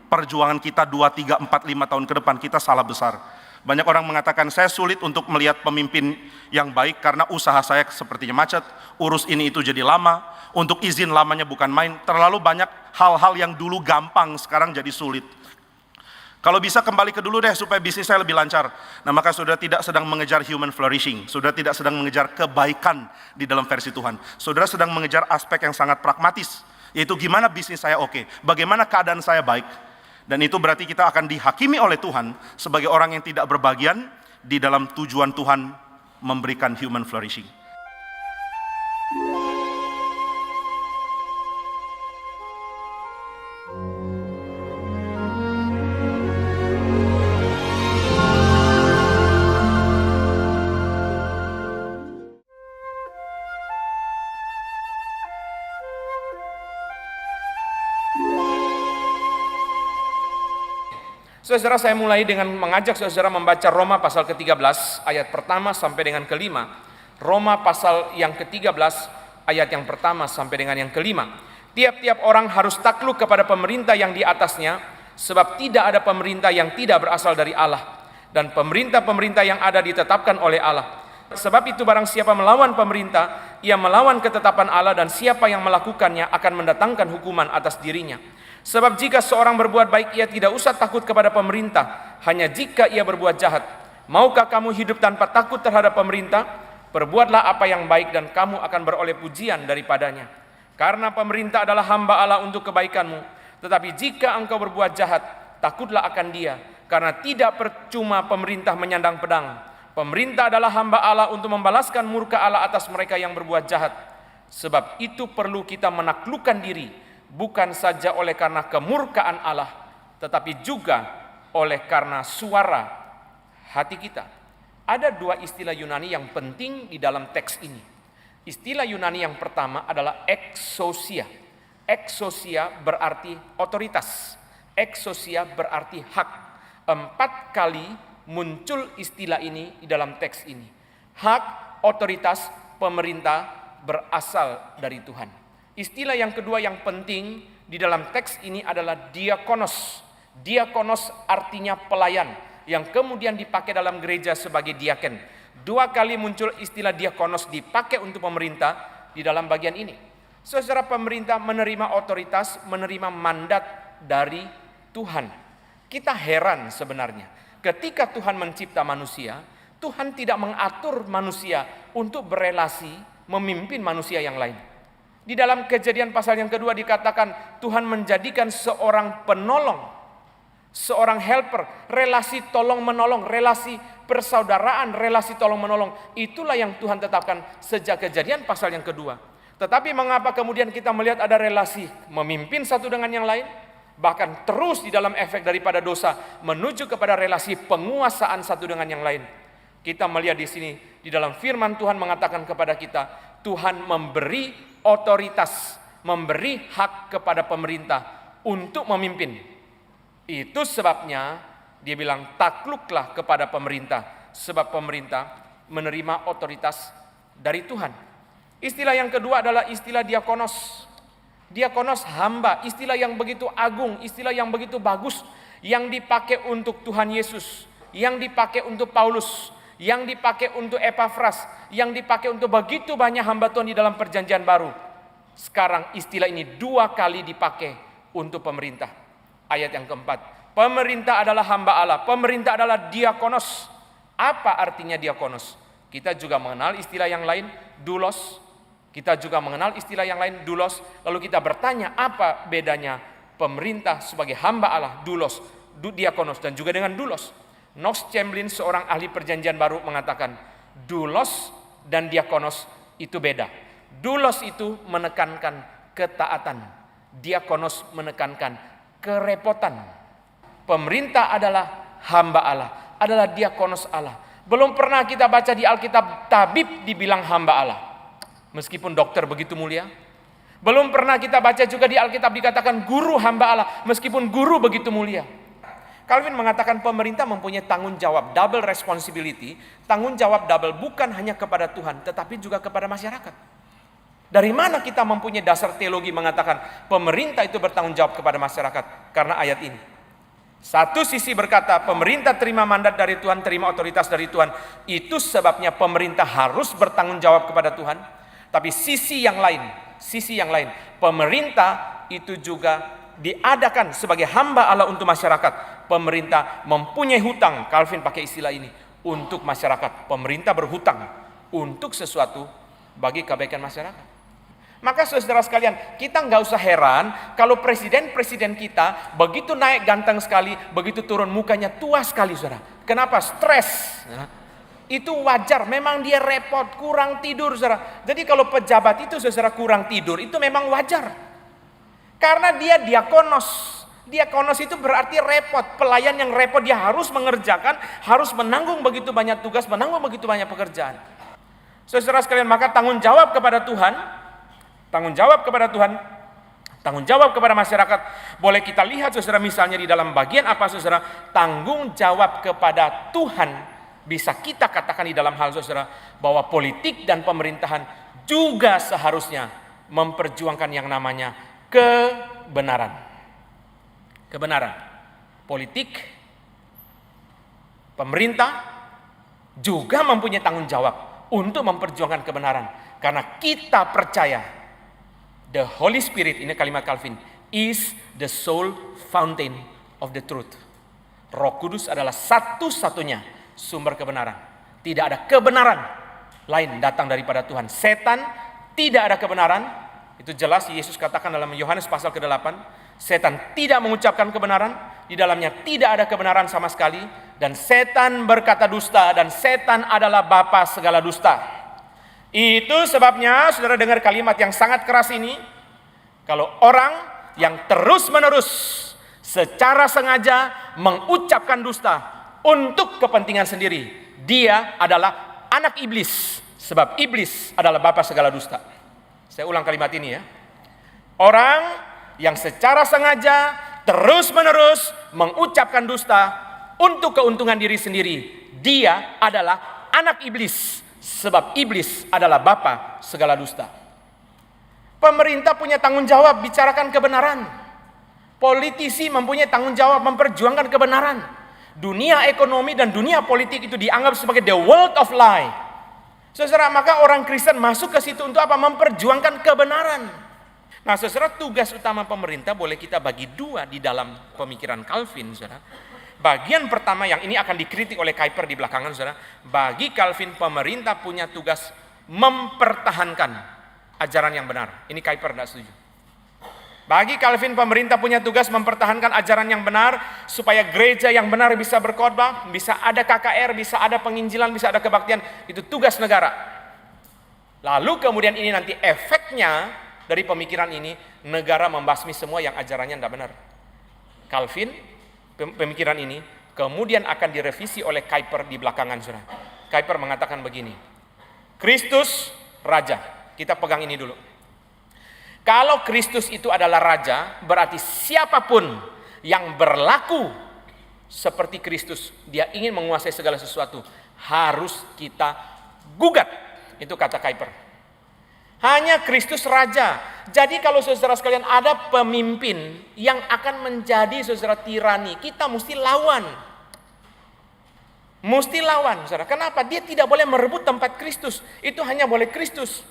perjuangan kita 2, 3, 4, 5 tahun ke depan, kita salah besar. Banyak orang mengatakan saya sulit untuk melihat pemimpin yang baik karena usaha saya sepertinya macet, urus ini itu jadi lama, untuk izin lamanya bukan main, terlalu banyak hal-hal yang dulu gampang sekarang jadi sulit. Kalau bisa kembali ke dulu deh supaya bisnis saya lebih lancar. Nah, maka saudara tidak sedang mengejar human flourishing, saudara tidak sedang mengejar kebaikan di dalam versi Tuhan. Saudara sedang mengejar aspek yang sangat pragmatis, yaitu gimana bisnis saya oke, bagaimana keadaan saya baik. Dan itu berarti kita akan dihakimi oleh Tuhan sebagai orang yang tidak berbagian di dalam tujuan Tuhan memberikan human flourishing. Saudara, saya mulai dengan mengajak saudara membaca Roma pasal ke-13 ayat pertama sampai dengan kelima. Roma pasal yang ke-13 ayat yang pertama sampai dengan yang kelima. Tiap-tiap orang harus takluk kepada pemerintah yang di atasnya, sebab tidak ada pemerintah yang tidak berasal dari Allah, dan pemerintah-pemerintah yang ada ditetapkan oleh Allah. Sebab itu barang siapa melawan pemerintah, ia melawan ketetapan Allah, dan siapa yang melakukannya akan mendatangkan hukuman atas dirinya. Sebab jika seorang berbuat baik, ia tidak usah takut kepada pemerintah, hanya jika ia berbuat jahat. Maukah kamu hidup tanpa takut terhadap pemerintah? Perbuatlah apa yang baik dan kamu akan beroleh pujian daripadanya. Karena pemerintah adalah hamba Allah untuk kebaikanmu. Tetapi jika engkau berbuat jahat, takutlah akan dia, karena tidak percuma pemerintah menyandang pedang. Pemerintah adalah hamba Allah untuk membalaskan murka Allah atas mereka yang berbuat jahat. Sebab itu perlu kita menaklukkan diri, bukan saja oleh karena kemurkaan Allah, tetapi juga oleh karena suara hati kita. Ada dua istilah Yunani yang penting di dalam teks ini. Istilah Yunani yang pertama adalah exousia. Exousia berarti otoritas. Exousia berarti hak. 4 kali muncul istilah ini di dalam teks ini. Hak, otoritas, pemerintah berasal dari Tuhan. Istilah yang kedua yang penting di dalam teks ini adalah diakonos. Diakonos artinya pelayan, yang kemudian dipakai dalam gereja sebagai diaken. 2 kali muncul istilah diakonos dipakai untuk pemerintah di dalam bagian ini. Saudara, pemerintah menerima otoritas, menerima mandat dari Tuhan. Kita heran sebenarnya, ketika Tuhan mencipta manusia, Tuhan tidak mengatur manusia untuk berelasi memimpin manusia yang lain. Di dalam Kejadian pasal yang kedua dikatakan Tuhan menjadikan seorang penolong, seorang helper, relasi tolong menolong, relasi persaudaraan, relasi tolong menolong. Itulah yang Tuhan tetapkan sejak Kejadian pasal yang kedua. Tetapi mengapa kemudian kita melihat ada relasi memimpin satu dengan yang lain? bahkan terus di dalam efek daripada dosa menuju kepada relasi penguasaan satu dengan yang lain. Kita melihat di sini di dalam firman Tuhan mengatakan kepada kita, Tuhan memberi otoritas, memberi hak kepada pemerintah untuk memimpin. Itu sebabnya dia bilang takluklah kepada pemerintah, sebab pemerintah menerima otoritas dari Tuhan. Istilah yang kedua adalah istilah diakonos. Diakonos hamba, istilah yang begitu agung, istilah yang begitu bagus, yang dipakai untuk Tuhan Yesus, yang dipakai untuk Paulus, yang dipakai untuk Epafras, yang dipakai untuk begitu banyak hamba Tuhan di dalam perjanjian baru. Sekarang istilah ini 2 kali dipakai untuk pemerintah. Ayat yang keempat, pemerintah adalah hamba Allah, pemerintah adalah diakonos. Apa artinya diakonos? Kita juga mengenal istilah yang lain, doulos. Kita juga mengenal istilah yang lain, doulos. Lalu kita bertanya apa bedanya pemerintah sebagai hamba Allah, doulos, diakonos, dan juga dengan doulos. Knox Chamberlain, seorang ahli perjanjian baru, mengatakan doulos dan diakonos itu beda. Doulos itu menekankan ketaatan, diakonos menekankan kerepotan. Pemerintah adalah hamba Allah, adalah diakonos Allah. Belum pernah kita baca di Alkitab tabib dibilang hamba Allah, meskipun dokter begitu mulia. Belum pernah kita baca juga di Alkitab dikatakan guru hamba Allah, meskipun guru begitu mulia. Calvin mengatakan pemerintah mempunyai tanggung jawab, double responsibility, tanggung jawab double bukan hanya kepada Tuhan, tetapi juga kepada masyarakat. Dari mana kita mempunyai dasar teologi mengatakan pemerintah itu bertanggung jawab kepada masyarakat? Karena ayat ini. Satu sisi berkata pemerintah terima mandat dari Tuhan, terima otoritas dari Tuhan. Itu sebabnya pemerintah harus bertanggung jawab kepada Tuhan. Tapi sisi yang lain, pemerintah itu juga diadakan sebagai hamba Allah untuk masyarakat. Pemerintah mempunyai hutang, Calvin pakai istilah ini, untuk masyarakat. Pemerintah berhutang untuk sesuatu bagi kebaikan masyarakat. Maka saudara sekalian, kita nggak usah heran kalau presiden-presiden kita begitu naik ganteng sekali, begitu turun mukanya tua sekali, saudara. Kenapa? Stres. Itu wajar, memang dia repot, kurang tidur, saudara. Jadi kalau pejabat itu saudara kurang tidur, itu memang wajar. Karena dia diakonos. Diakonos itu berarti repot, pelayan yang repot, dia harus mengerjakan, harus menanggung begitu banyak tugas, menanggung begitu banyak pekerjaan. Saudara sekalian, maka tanggung jawab kepada Tuhan, tanggung jawab kepada masyarakat. Boleh kita lihat saudara misalnya di dalam bagian apa saudara, tanggung jawab kepada Tuhan bisa kita katakan di dalam hal saudara bahwa politik dan pemerintahan juga seharusnya memperjuangkan yang namanya kebenaran. Kebenaran. Politik, pemerintah juga mempunyai tanggung jawab untuk memperjuangkan kebenaran. Karena kita percaya the Holy Spirit, ini kalimat Calvin, is the sole fountain of the truth. Roh Kudus adalah satu-satunya sumber kebenaran. Tidak ada kebenaran lain datang daripada Tuhan. Setan tidak ada kebenaran. Itu jelas Yesus katakan dalam Yohanes pasal ke-8. Setan tidak mengucapkan kebenaran, di dalamnya tidak ada kebenaran sama sekali, dan setan berkata dusta, dan setan adalah bapa segala dusta. Itu sebabnya saudara dengar kalimat yang sangat keras ini, kalau orang yang terus-menerus secara sengaja mengucapkan dusta untuk kepentingan sendiri, dia adalah anak iblis, sebab iblis adalah bapa segala dusta. Saya ulang kalimat ini ya. Orang yang secara sengaja terus-menerus mengucapkan dusta untuk keuntungan diri sendiri, dia adalah anak iblis, sebab iblis adalah bapa segala dusta. Pemerintah punya tanggung jawab bicarakan kebenaran. Politisi mempunyai tanggung jawab memperjuangkan kebenaran. Dunia ekonomi dan dunia politik itu dianggap sebagai the world of lie. Saudara, maka orang Kristen masuk ke situ untuk apa? Memperjuangkan kebenaran. Nah, saudara, tugas utama pemerintah boleh kita bagi 2 di dalam pemikiran Calvin, saudara. Bagian pertama yang ini akan dikritik oleh Kuyper di belakangan, saudara. Bagi Calvin, pemerintah punya tugas mempertahankan ajaran yang benar. Ini Kuyper tidak setuju. Bagi Calvin, pemerintah punya tugas mempertahankan ajaran yang benar supaya gereja yang benar bisa berkhotbah, bisa ada KKR, bisa ada penginjilan, bisa ada kebaktian. Itu tugas negara. Lalu kemudian ini nanti efeknya dari pemikiran ini, negara membasmi semua yang ajarannya tidak benar. Calvin, pemikiran ini kemudian akan direvisi oleh Kuyper di belakangan, saudara. Kuyper mengatakan begini, Kristus Raja. Kita pegang ini dulu. Kalau Kristus itu adalah Raja, berarti siapapun yang berlaku seperti Kristus, dia ingin menguasai segala sesuatu, harus kita gugat. Itu kata Kuyper. Hanya Kristus Raja. Jadi kalau saudara sekalian ada pemimpin yang akan menjadi saudara tirani, kita mesti lawan. Mesti lawan, saudara. Kenapa? Dia tidak boleh merebut tempat Kristus. Itu hanya boleh Kristus.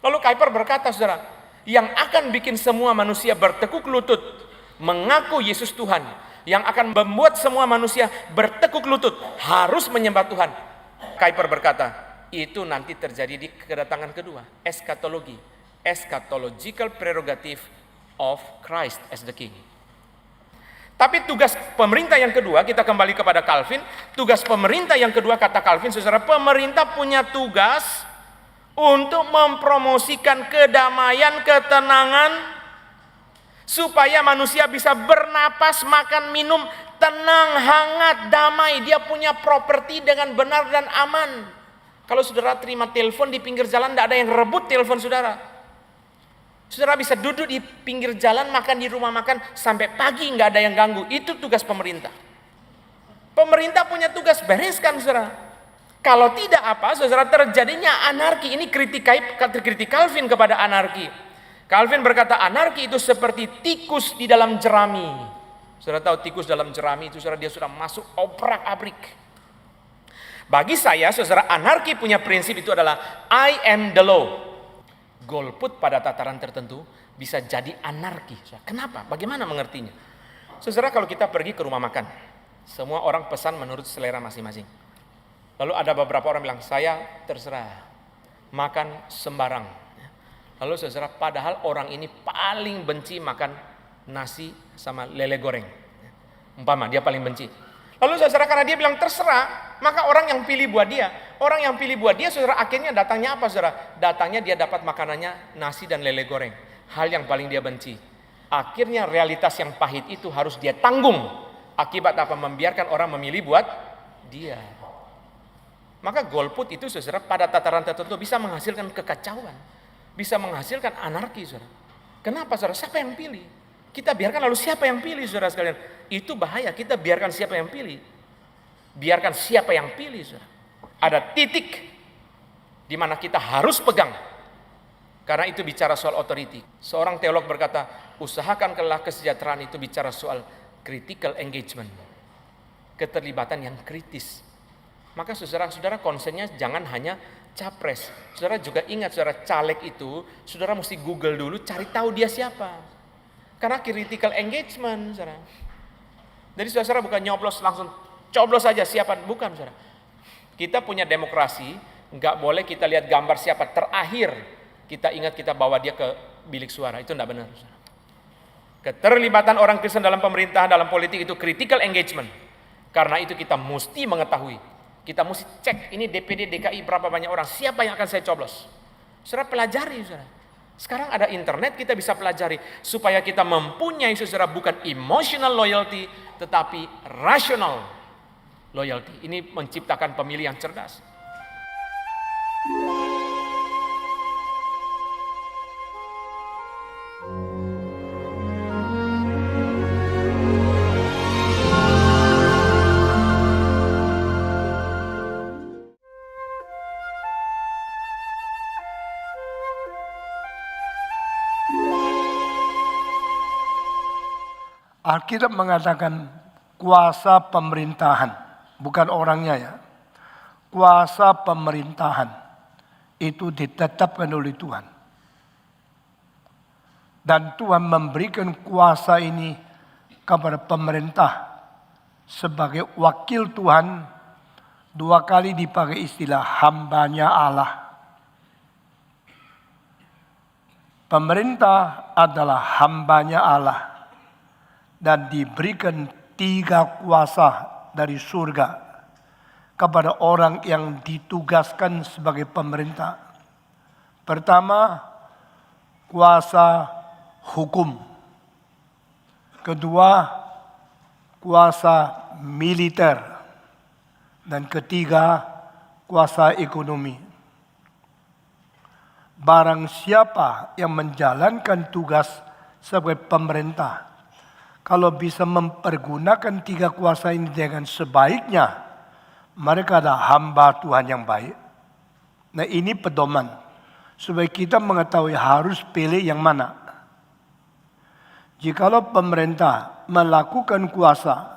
Lalu Kuyper berkata, saudara, yang akan bikin semua manusia bertekuk lutut, mengaku Yesus Tuhan, yang akan membuat semua manusia bertekuk lutut, harus menyembah Tuhan. Kuyper berkata, itu nanti terjadi di kedatangan kedua, eskatologi, eschatological prerogative of Christ as the King. Tapi tugas pemerintah yang kedua, kita kembali kepada Calvin, tugas pemerintah yang kedua kata Calvin, saudara, pemerintah punya tugas untuk mempromosikan kedamaian, ketenangan, supaya manusia bisa bernapas, makan, minum, tenang, hangat, damai. Dia punya properti dengan benar dan aman. Kalau saudara terima telepon di pinggir jalan, tidak ada yang rebut telepon saudara. Saudara bisa duduk di pinggir jalan, makan di rumah makan, sampai pagi nggak ada yang ganggu. Itu tugas pemerintah. Pemerintah punya tugas, bereskan saudara. Kalau tidak apa, saudara, terjadinya anarki. Ini kritik Calvin kepada anarki. Calvin berkata anarki itu seperti tikus di dalam jerami. Saudara tahu tikus dalam jerami itu, saudara, dia sudah masuk obrak-abrik. Bagi saya, saudara, anarki punya prinsip itu adalah I am the law. Golput pada tataran tertentu bisa jadi anarki. Kenapa? Bagaimana mengertinya? Saudara, kalau kita pergi ke rumah makan, semua orang pesan menurut selera masing-masing. Lalu ada beberapa orang bilang, saya terserah, makan sembarang. Lalu saudara, padahal orang ini paling benci makan nasi sama lele goreng. Umpama dia paling benci. Lalu saudara, karena dia bilang terserah, maka orang yang pilih buat dia. Orang yang pilih buat dia, saudara, akhirnya datangnya apa, saudara? Datangnya dia dapat makanannya nasi dan lele goreng. Hal yang paling dia benci. Akhirnya realitas yang pahit itu harus dia tanggung. Akibat apa? Membiarkan orang memilih buat dia. Maka golput itu, saudara, pada tataran tertentu bisa menghasilkan kekacauan. Bisa menghasilkan anarki, saudara. Kenapa, saudara? Siapa yang pilih? Kita biarkan, lalu siapa yang pilih, saudara sekalian? Itu bahaya, kita biarkan siapa yang pilih. Biarkan siapa yang pilih, saudara. Ada titik di mana kita harus pegang. Karena itu bicara soal authority. Seorang teolog berkata, usahakanlah kesejahteraan itu bicara soal critical engagement. Keterlibatan yang kritis. Maka saudara-saudara konsennya jangan hanya capres. Saudara juga ingat, saudara, caleg itu, saudara mesti Google dulu, cari tahu dia siapa. Karena critical engagement, saudara. Jadi saudara bukan nyoblos langsung coblos saja siapa, bukan, saudara. Kita punya demokrasi, nggak boleh kita lihat gambar siapa terakhir. Kita ingat kita bawa dia ke bilik suara, itu tidak benar, saudara. Keterlibatan orang Kristen dalam pemerintahan, dalam politik itu critical engagement. Karena itu kita mesti mengetahui. Kita mesti cek, ini DPD DKI berapa banyak orang, siapa yang akan saya coblos. Saudara pelajari, saudara. Sekarang ada internet, kita bisa pelajari. Supaya kita mempunyai, saudara, bukan emotional loyalty, tetapi rational loyalty. Ini menciptakan pemilih yang cerdas. Alkitab mengatakan kuasa pemerintahan, bukan orangnya ya. Kuasa pemerintahan itu ditetapkan oleh Tuhan. Dan Tuhan memberikan kuasa ini kepada pemerintah sebagai wakil Tuhan. 2 kali dipakai istilah hambanya Allah. Pemerintah adalah hambanya Allah. Dan diberikan 3 kuasa dari surga kepada orang yang ditugaskan sebagai pemerintah. Pertama, kuasa hukum. Kedua, kuasa militer, dan ketiga, kuasa ekonomi. Barang siapa yang menjalankan tugas sebagai pemerintah, kalau bisa mempergunakan tiga kuasa ini dengan sebaiknya, mereka adalah hamba Tuhan yang baik. Nah, ini pedoman supaya kita mengetahui harus pilih yang mana. Jikalau pemerintah melakukan kuasa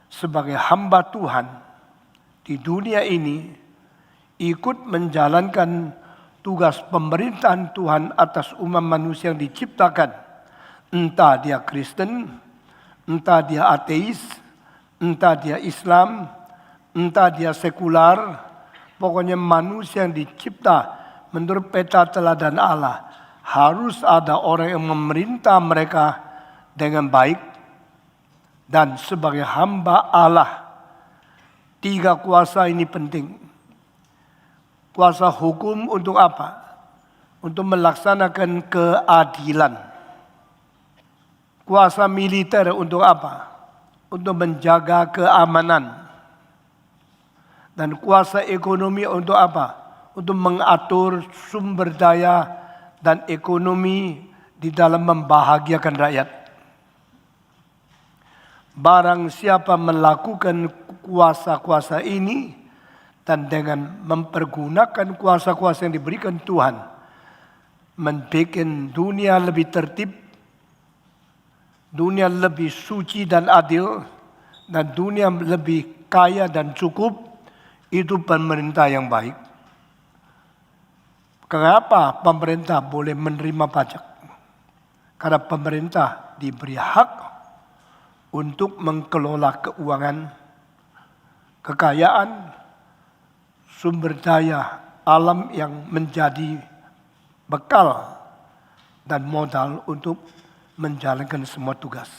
sebagai hamba Tuhan di dunia ini, ikut menjalankan tugas pemerintahan Tuhan atas umat manusia yang diciptakan, entah dia Kristen, entah dia ateis, entah dia Islam, entah dia sekular, pokoknya manusia yang dicipta menurut peta teladan Allah, harus ada orang yang memerintah mereka dengan baik dan sebagai hamba Allah. Tiga kuasa ini penting. Kuasa hukum untuk apa? Untuk melaksanakan keadilan. Kuasa militer untuk apa? Untuk menjaga keamanan. Dan kuasa ekonomi untuk apa? Untuk mengatur sumber daya dan ekonomi di dalam membahagiakan rakyat. Barang siapa melakukan kuasa-kuasa ini dan dengan mempergunakan kuasa-kuasa yang diberikan Tuhan, membuat dunia lebih tertib, dunia lebih suci dan adil, dan dunia lebih kaya dan cukup, itu pemerintah yang baik. Kenapa pemerintah boleh menerima pajak? Karena pemerintah diberi hak untuk mengelola keuangan, kekayaan, sumber daya alam yang menjadi bekal dan modal untuk menjalankan semua tugas.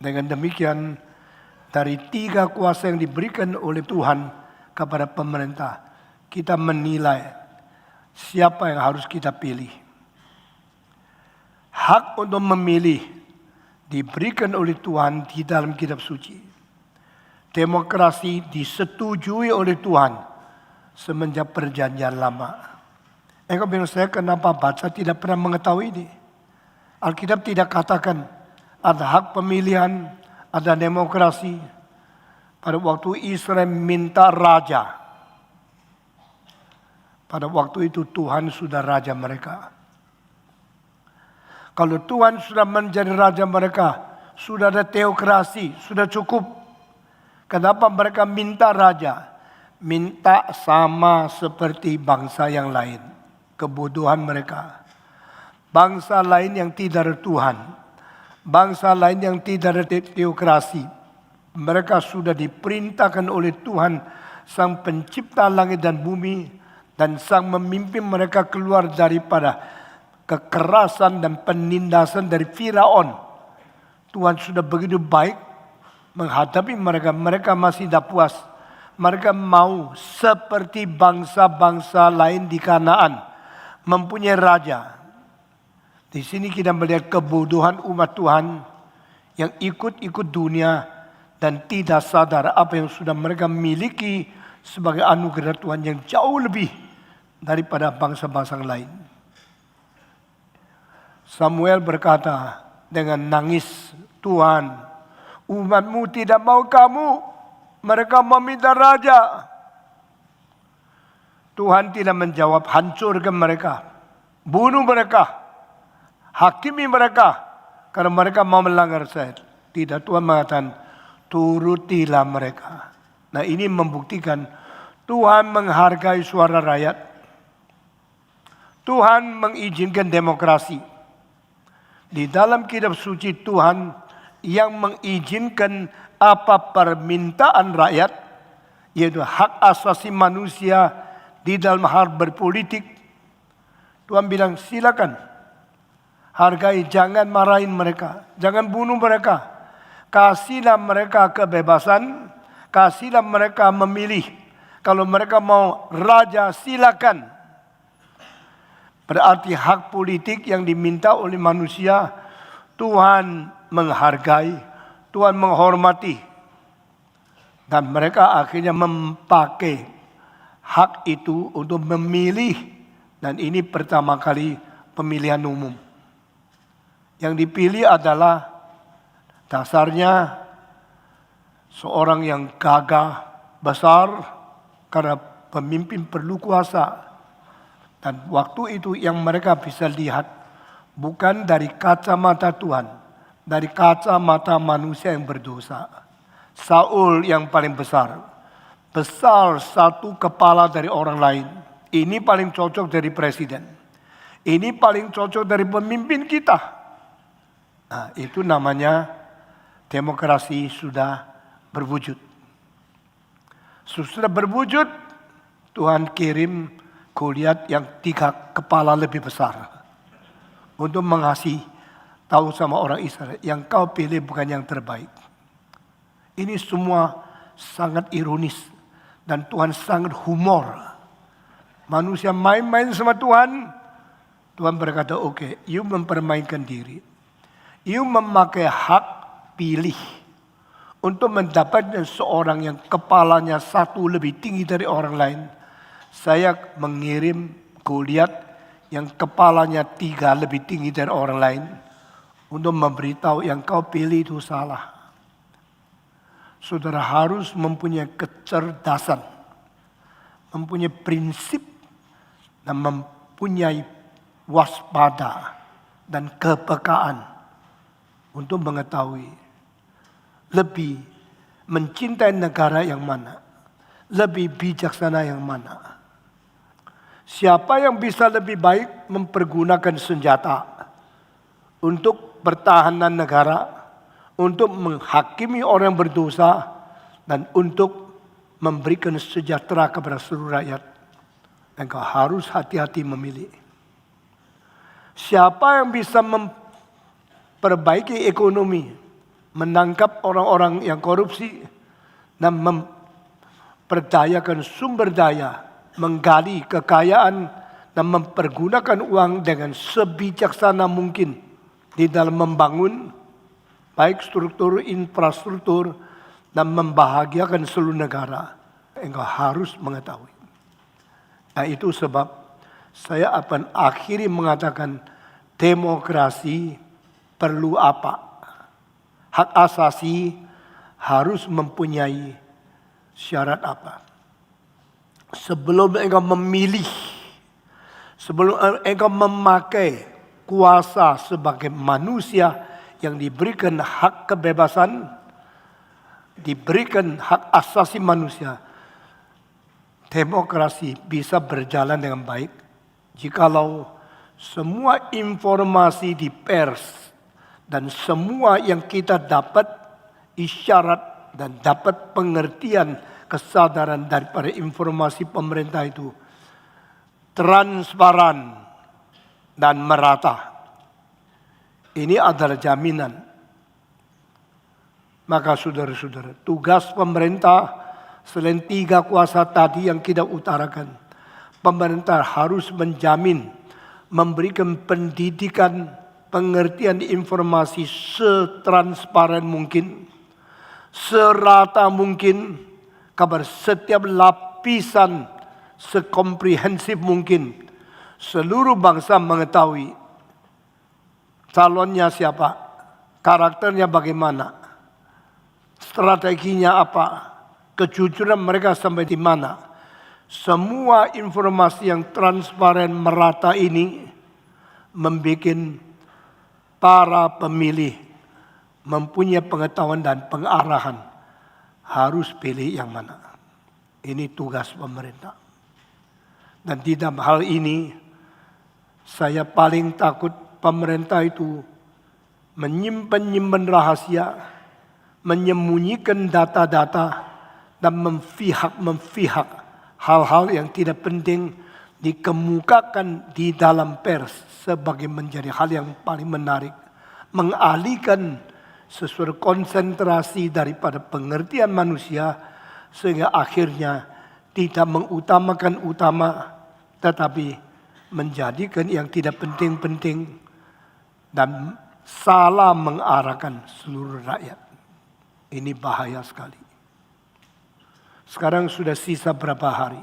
Dengan demikian, dari tiga kuasa yang diberikan oleh Tuhan kepada pemerintah, kita menilai siapa yang harus kita pilih. Hak untuk memilih diberikan oleh Tuhan di dalam kitab suci. Demokrasi disetujui oleh Tuhan semenjak perjanjian lama. Engkau bilang, saya kenapa baca tidak pernah mengetahui ini? Alkitab tidak katakan ada hak pemilihan, ada demokrasi. Pada waktu Israel minta raja, pada waktu itu Tuhan sudah raja mereka. Kalau Tuhan sudah menjadi raja mereka, sudah ada teokrasi, sudah cukup. Kenapa mereka minta raja? Minta sama seperti bangsa yang lain. Kebodohan mereka. Bangsa lain yang tidak ada Tuhan. Bangsa lain yang tidak ada teokrasi. Mereka sudah diperintahkan oleh Tuhan, Sang Pencipta langit dan bumi, dan Sang memimpin mereka keluar daripada kekerasan dan penindasan dari Firaun. Tuhan sudah begitu baik menghadapi mereka. Mereka masih tidak puas. Mereka mau seperti bangsa-bangsa lain di Kanaan, mempunyai raja. Di sini kita melihat kebodohan umat Tuhan yang ikut-ikut dunia dan tidak sadar apa yang sudah mereka miliki sebagai anugerah Tuhan yang jauh lebih daripada bangsa-bangsa lain. Samuel berkata dengan nangis, Tuhan, umatmu tidak mau kamu, mereka meminta raja. Tuhan tidak menjawab, hancurkan mereka, bunuh mereka, hakimi mereka, karena mereka mau melanggar saya. Tidak, Tuhan mengatakan, turutilah mereka. Nah, ini membuktikan Tuhan menghargai suara rakyat. Tuhan mengizinkan demokrasi. Di dalam kitab suci Tuhan yang mengizinkan apa permintaan rakyat, yaitu hak asasi manusia di dalam hal berpolitik. Tuhan bilang silakan, hargai, jangan marahin mereka, jangan bunuh mereka. Kasihlah mereka kebebasan, kasihlah mereka memilih. Kalau mereka mau raja, silakan. Berarti hak politik yang diminta oleh manusia, Tuhan menghargai, Tuhan menghormati dan mereka akhirnya memakai hak itu untuk memilih, dan ini pertama kali pemilihan umum. Yang dipilih adalah dasarnya seorang yang gagah besar karena pemimpin perlu kuasa. Dan waktu itu yang mereka bisa lihat bukan dari kacamata Tuhan, dari kacamata manusia yang berdosa. Saul yang paling besar satu kepala dari orang lain. Ini paling cocok dari presiden. Ini paling cocok dari pemimpin kita. Nah, itu namanya demokrasi sudah berwujud. Sudah berwujud, Tuhan kirim Goliat yang 3 kepala lebih besar untuk mengasih tahu sama orang Israel, yang kau pilih bukan yang terbaik. Ini semua sangat ironis dan Tuhan sangat humor. Manusia main-main sama Tuhan. Tuhan berkata, oke, you mempermainkan diri. You memakai hak pilih untuk mendapatkan seorang yang kepalanya 1 lebih tinggi dari orang lain. Saya mengirim Goliat yang kepalanya 3 lebih tinggi dari orang lain untuk memberitahu yang kau pilih itu salah. Saudara harus mempunyai kecerdasan, mempunyai prinsip, dan mempunyai waspada dan kepekaan untuk mengetahui lebih mencintai negara yang mana, lebih bijaksana yang mana. Siapa yang bisa lebih baik mempergunakan senjata untuk pertahanan negara, untuk menghakimi orang berdosa, dan untuk memberikan sejahtera kepada seluruh rakyat. Engkau harus hati-hati memilih. Siapa yang bisa memperbaiki ekonomi, menangkap orang-orang yang korupsi, dan memperdayakan sumber daya, menggali kekayaan, dan mempergunakan uang dengan sebijaksana mungkin di dalam membangun baik struktur infrastruktur dan membahagiakan seluruh negara. Engkau harus mengetahui. Nah, itu sebab saya akan akhiri mengatakan demokrasi perlu apa? Hak asasi harus mempunyai syarat apa? Sebelum engkau memilih, sebelum engkau memakai kuasa sebagai manusia yang diberikan hak kebebasan, diberikan hak asasi manusia, demokrasi bisa berjalan dengan baik jikalau semua informasi di pers dan semua yang kita dapat isyarat dan dapat pengertian kesadaran daripada informasi pemerintah itu transparan dan merata. Ini adalah jaminan. Maka saudara-saudara, tugas pemerintah selain 3 kuasa tadi yang kita utarakan, pemerintah harus menjamin, memberikan pendidikan, pengertian informasi setransparan mungkin, serata mungkin, kabar setiap lapisan sekomprehensif mungkin. Seluruh bangsa mengetahui calonnya siapa, karakternya bagaimana, strateginya apa, kejujuran mereka sampai di mana. Semua informasi yang transparan merata ini membuat para pemilih mempunyai pengetahuan dan pengarahan harus pilih yang mana. Ini tugas pemerintah. Dan di dalam hal ini saya paling takut pemerintah itu menyimpan rahasia, menyembunyikan data-data, dan memfihak hal-hal yang tidak penting dikemukakan di dalam pers sebagai menjadi hal yang paling menarik, mengalihkan sesuatu konsentrasi daripada pengertian manusia sehingga akhirnya tidak mengutamakan utama tetapi menjadikan yang tidak penting-penting dan salah mengarahkan seluruh rakyat. Ini bahaya sekali. Sekarang sudah sisa berapa hari.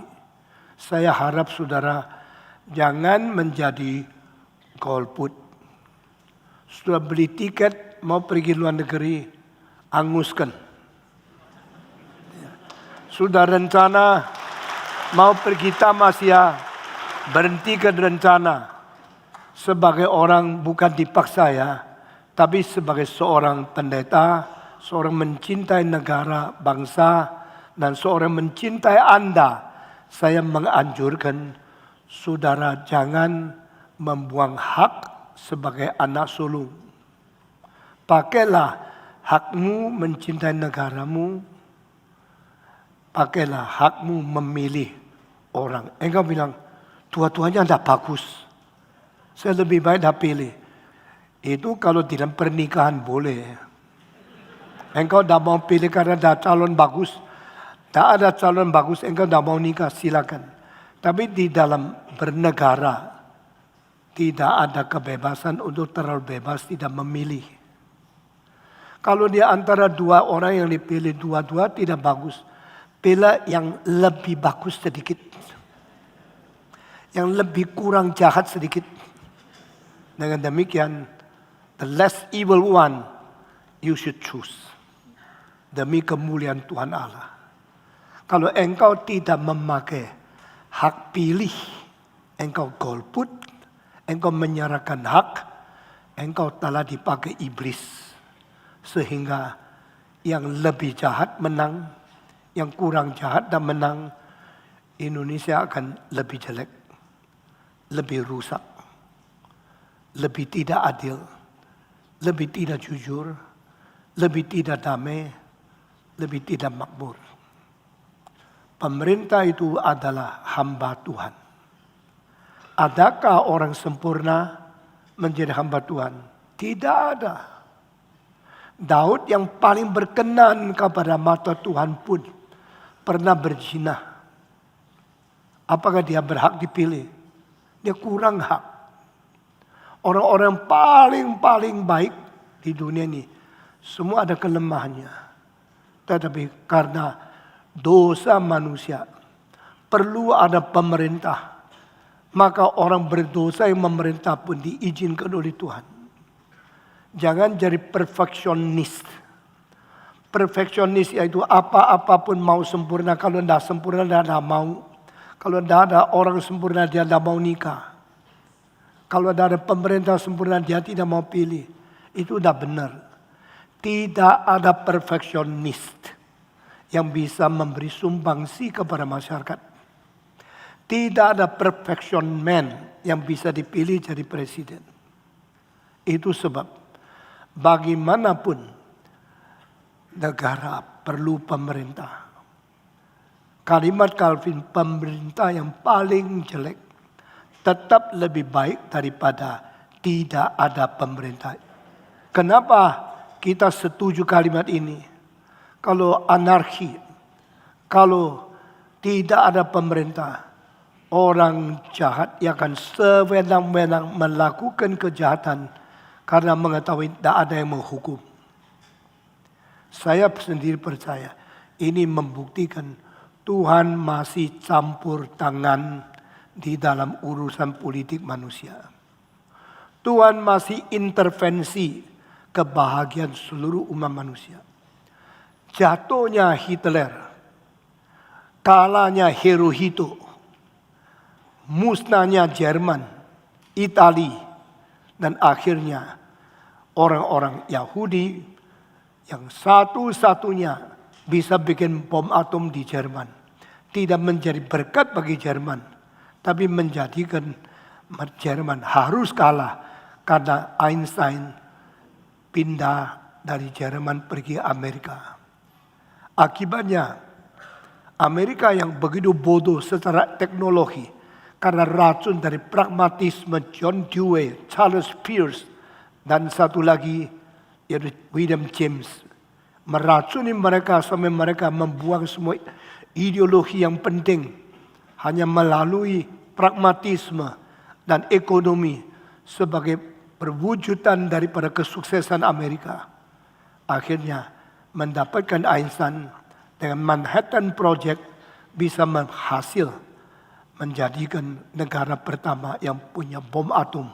Saya harap saudara jangan menjadi golput. Sudah beli tiket mau pergi luar negeri, anguskan. Sudah rencana mau pergi Tamasya, berhentikan rencana. Sebagai orang bukan dipaksa ya, tapi sebagai seorang pendeta, seorang mencintai negara, bangsa, dan seorang mencintai Anda, saya menganjurkan saudara jangan membuang hak sebagai anak sulung. Pakailah hakmu mencintai negaramu, pakailah hakmu memilih orang. Engkau bilang, tua-tuanya tidak bagus, saya lebih baik dah pilih. Itu kalau dalam pernikahan boleh. Engkau dah mau pilih karena dah calon bagus. Tak ada calon bagus, engkau dah mau nikah, silakan. Tapi di dalam bernegara, tidak ada kebebasan untuk terlalu bebas, tidak memilih. Kalau di antara dua orang yang dipilih dua-dua tidak bagus, pilih yang lebih bagus sedikit. Yang lebih kurang jahat sedikit. Dengan demikian, the less evil one you should choose. Demi kemuliaan Tuhan Allah. Kalau engkau tidak memakai hak pilih, engkau golput, engkau menyerahkan hak, engkau telah dipakai iblis. Sehingga yang lebih jahat menang, yang kurang jahat dan menang, Indonesia akan lebih jelek, lebih rusak, lebih tidak adil, lebih tidak jujur, lebih tidak damai, lebih tidak makmur. Pemerintah itu adalah hamba Tuhan. Adakah orang sempurna menjadi hamba Tuhan? Tidak ada. Daud yang paling berkenan kepada mata Tuhan pun pernah berzina. Apakah dia berhak dipilih? Dia kurang hak. Orang-orang paling baik di dunia ini semua ada kelemahannya. Tetapi karena dosa manusia perlu ada pemerintah. Maka orang berdosa yang memerintah pun diizinkan oleh Tuhan. Jangan jadi perfeksionis. Perfeksionis yaitu apa-apapun mau sempurna. Kalau tidak sempurna dia tidak mau. Kalau tidak ada orang sempurna dia tidak mau nikah. Kalau tidak ada pemerintah sempurna dia tidak mau pilih. Itu tidak benar. Tidak ada perfeksionis yang bisa memberi sumbangsi kepada masyarakat. Tidak ada perfection man yang bisa dipilih jadi presiden. Itu sebab bagaimanapun negara perlu pemerintah. Kalimat Calvin, pemerintah yang paling jelek tetap lebih baik daripada tidak ada pemerintah. Kenapa kita setuju kalimat ini? Kalau anarki, kalau tidak ada pemerintah, orang jahat yang akan sewenang-wenang melakukan kejahatan karena mengetahui tidak ada yang menghukum. Saya sendiri percaya ini membuktikan Tuhan masih campur tangan di dalam urusan politik manusia. Tuhan masih intervensi kebahagiaan seluruh umat manusia. Jatuhnya Hitler, kalahnya Hirohito, musnahnya Jerman, Itali, dan akhirnya orang-orang Yahudi yang satu-satunya bisa bikin bom atom di Jerman. Tidak menjadi berkat bagi Jerman, tapi menjadikan Jerman harus kalah karena Einstein pindah dari Jerman pergi Amerika. Akibatnya Amerika yang begitu bodoh secara teknologi karena racun dari pragmatisme John Dewey, Charles Peirce, dan satu lagi yaitu William James meracuni mereka sampai mereka membuang semua ideologi yang penting hanya melalui pragmatisme dan ekonomi sebagai perwujudan daripada kesuksesan Amerika. Akhirnya mendapatkan Einstein dengan Manhattan Project bisa menghasil menjadikan negara pertama yang punya bom atom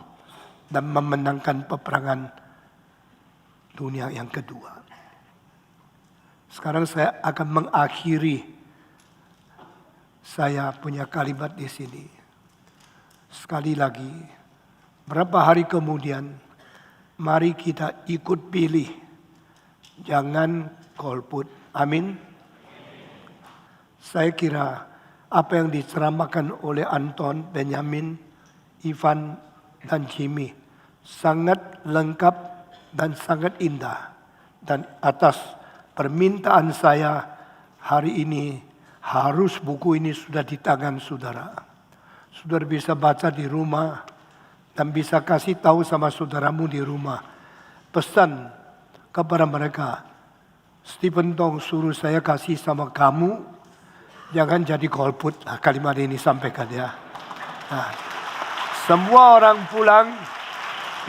dan memenangkan peperangan dunia yang kedua. Sekarang saya akan mengakhiri saya punya kalimat di sini. Sekali lagi, berapa hari kemudian, mari kita ikut pilih. Jangan golput. Amin. Saya kira apa yang diceramahkan oleh Anton, Benjamin, Ivan, dan Jimmy sangat lengkap dan sangat indah. Dan atas permintaan saya hari ini, harus buku ini sudah di tangan saudara. Saudara bisa baca di rumah dan bisa kasih tahu sama saudaramu di rumah. Pesan kepada mereka, Stephen Tong suruh saya kasih sama kamu, jangan jadi golput. Nah, kalimat ini sampaikan ya. Nah, semua orang pulang,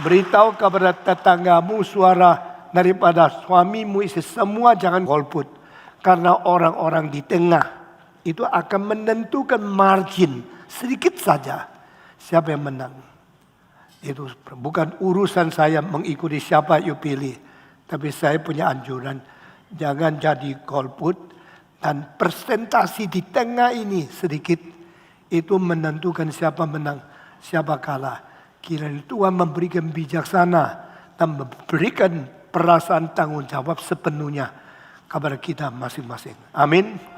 beritahu kepada tetanggamu suara daripada suamimu, istri, semua jangan golput. Karena orang-orang di tengah itu akan menentukan margin sedikit saja siapa yang menang. Itu bukan urusan saya mengikuti siapa you pilih. Tapi saya punya anjuran, jangan jadi golput. Dan presentasi di tengah ini sedikit, itu menentukan siapa menang, siapa kalah. Kiranya Tuhan memberikan bijaksana dan memberikan perasaan tanggung jawab sepenuhnya kepada kita masing-masing. Amin.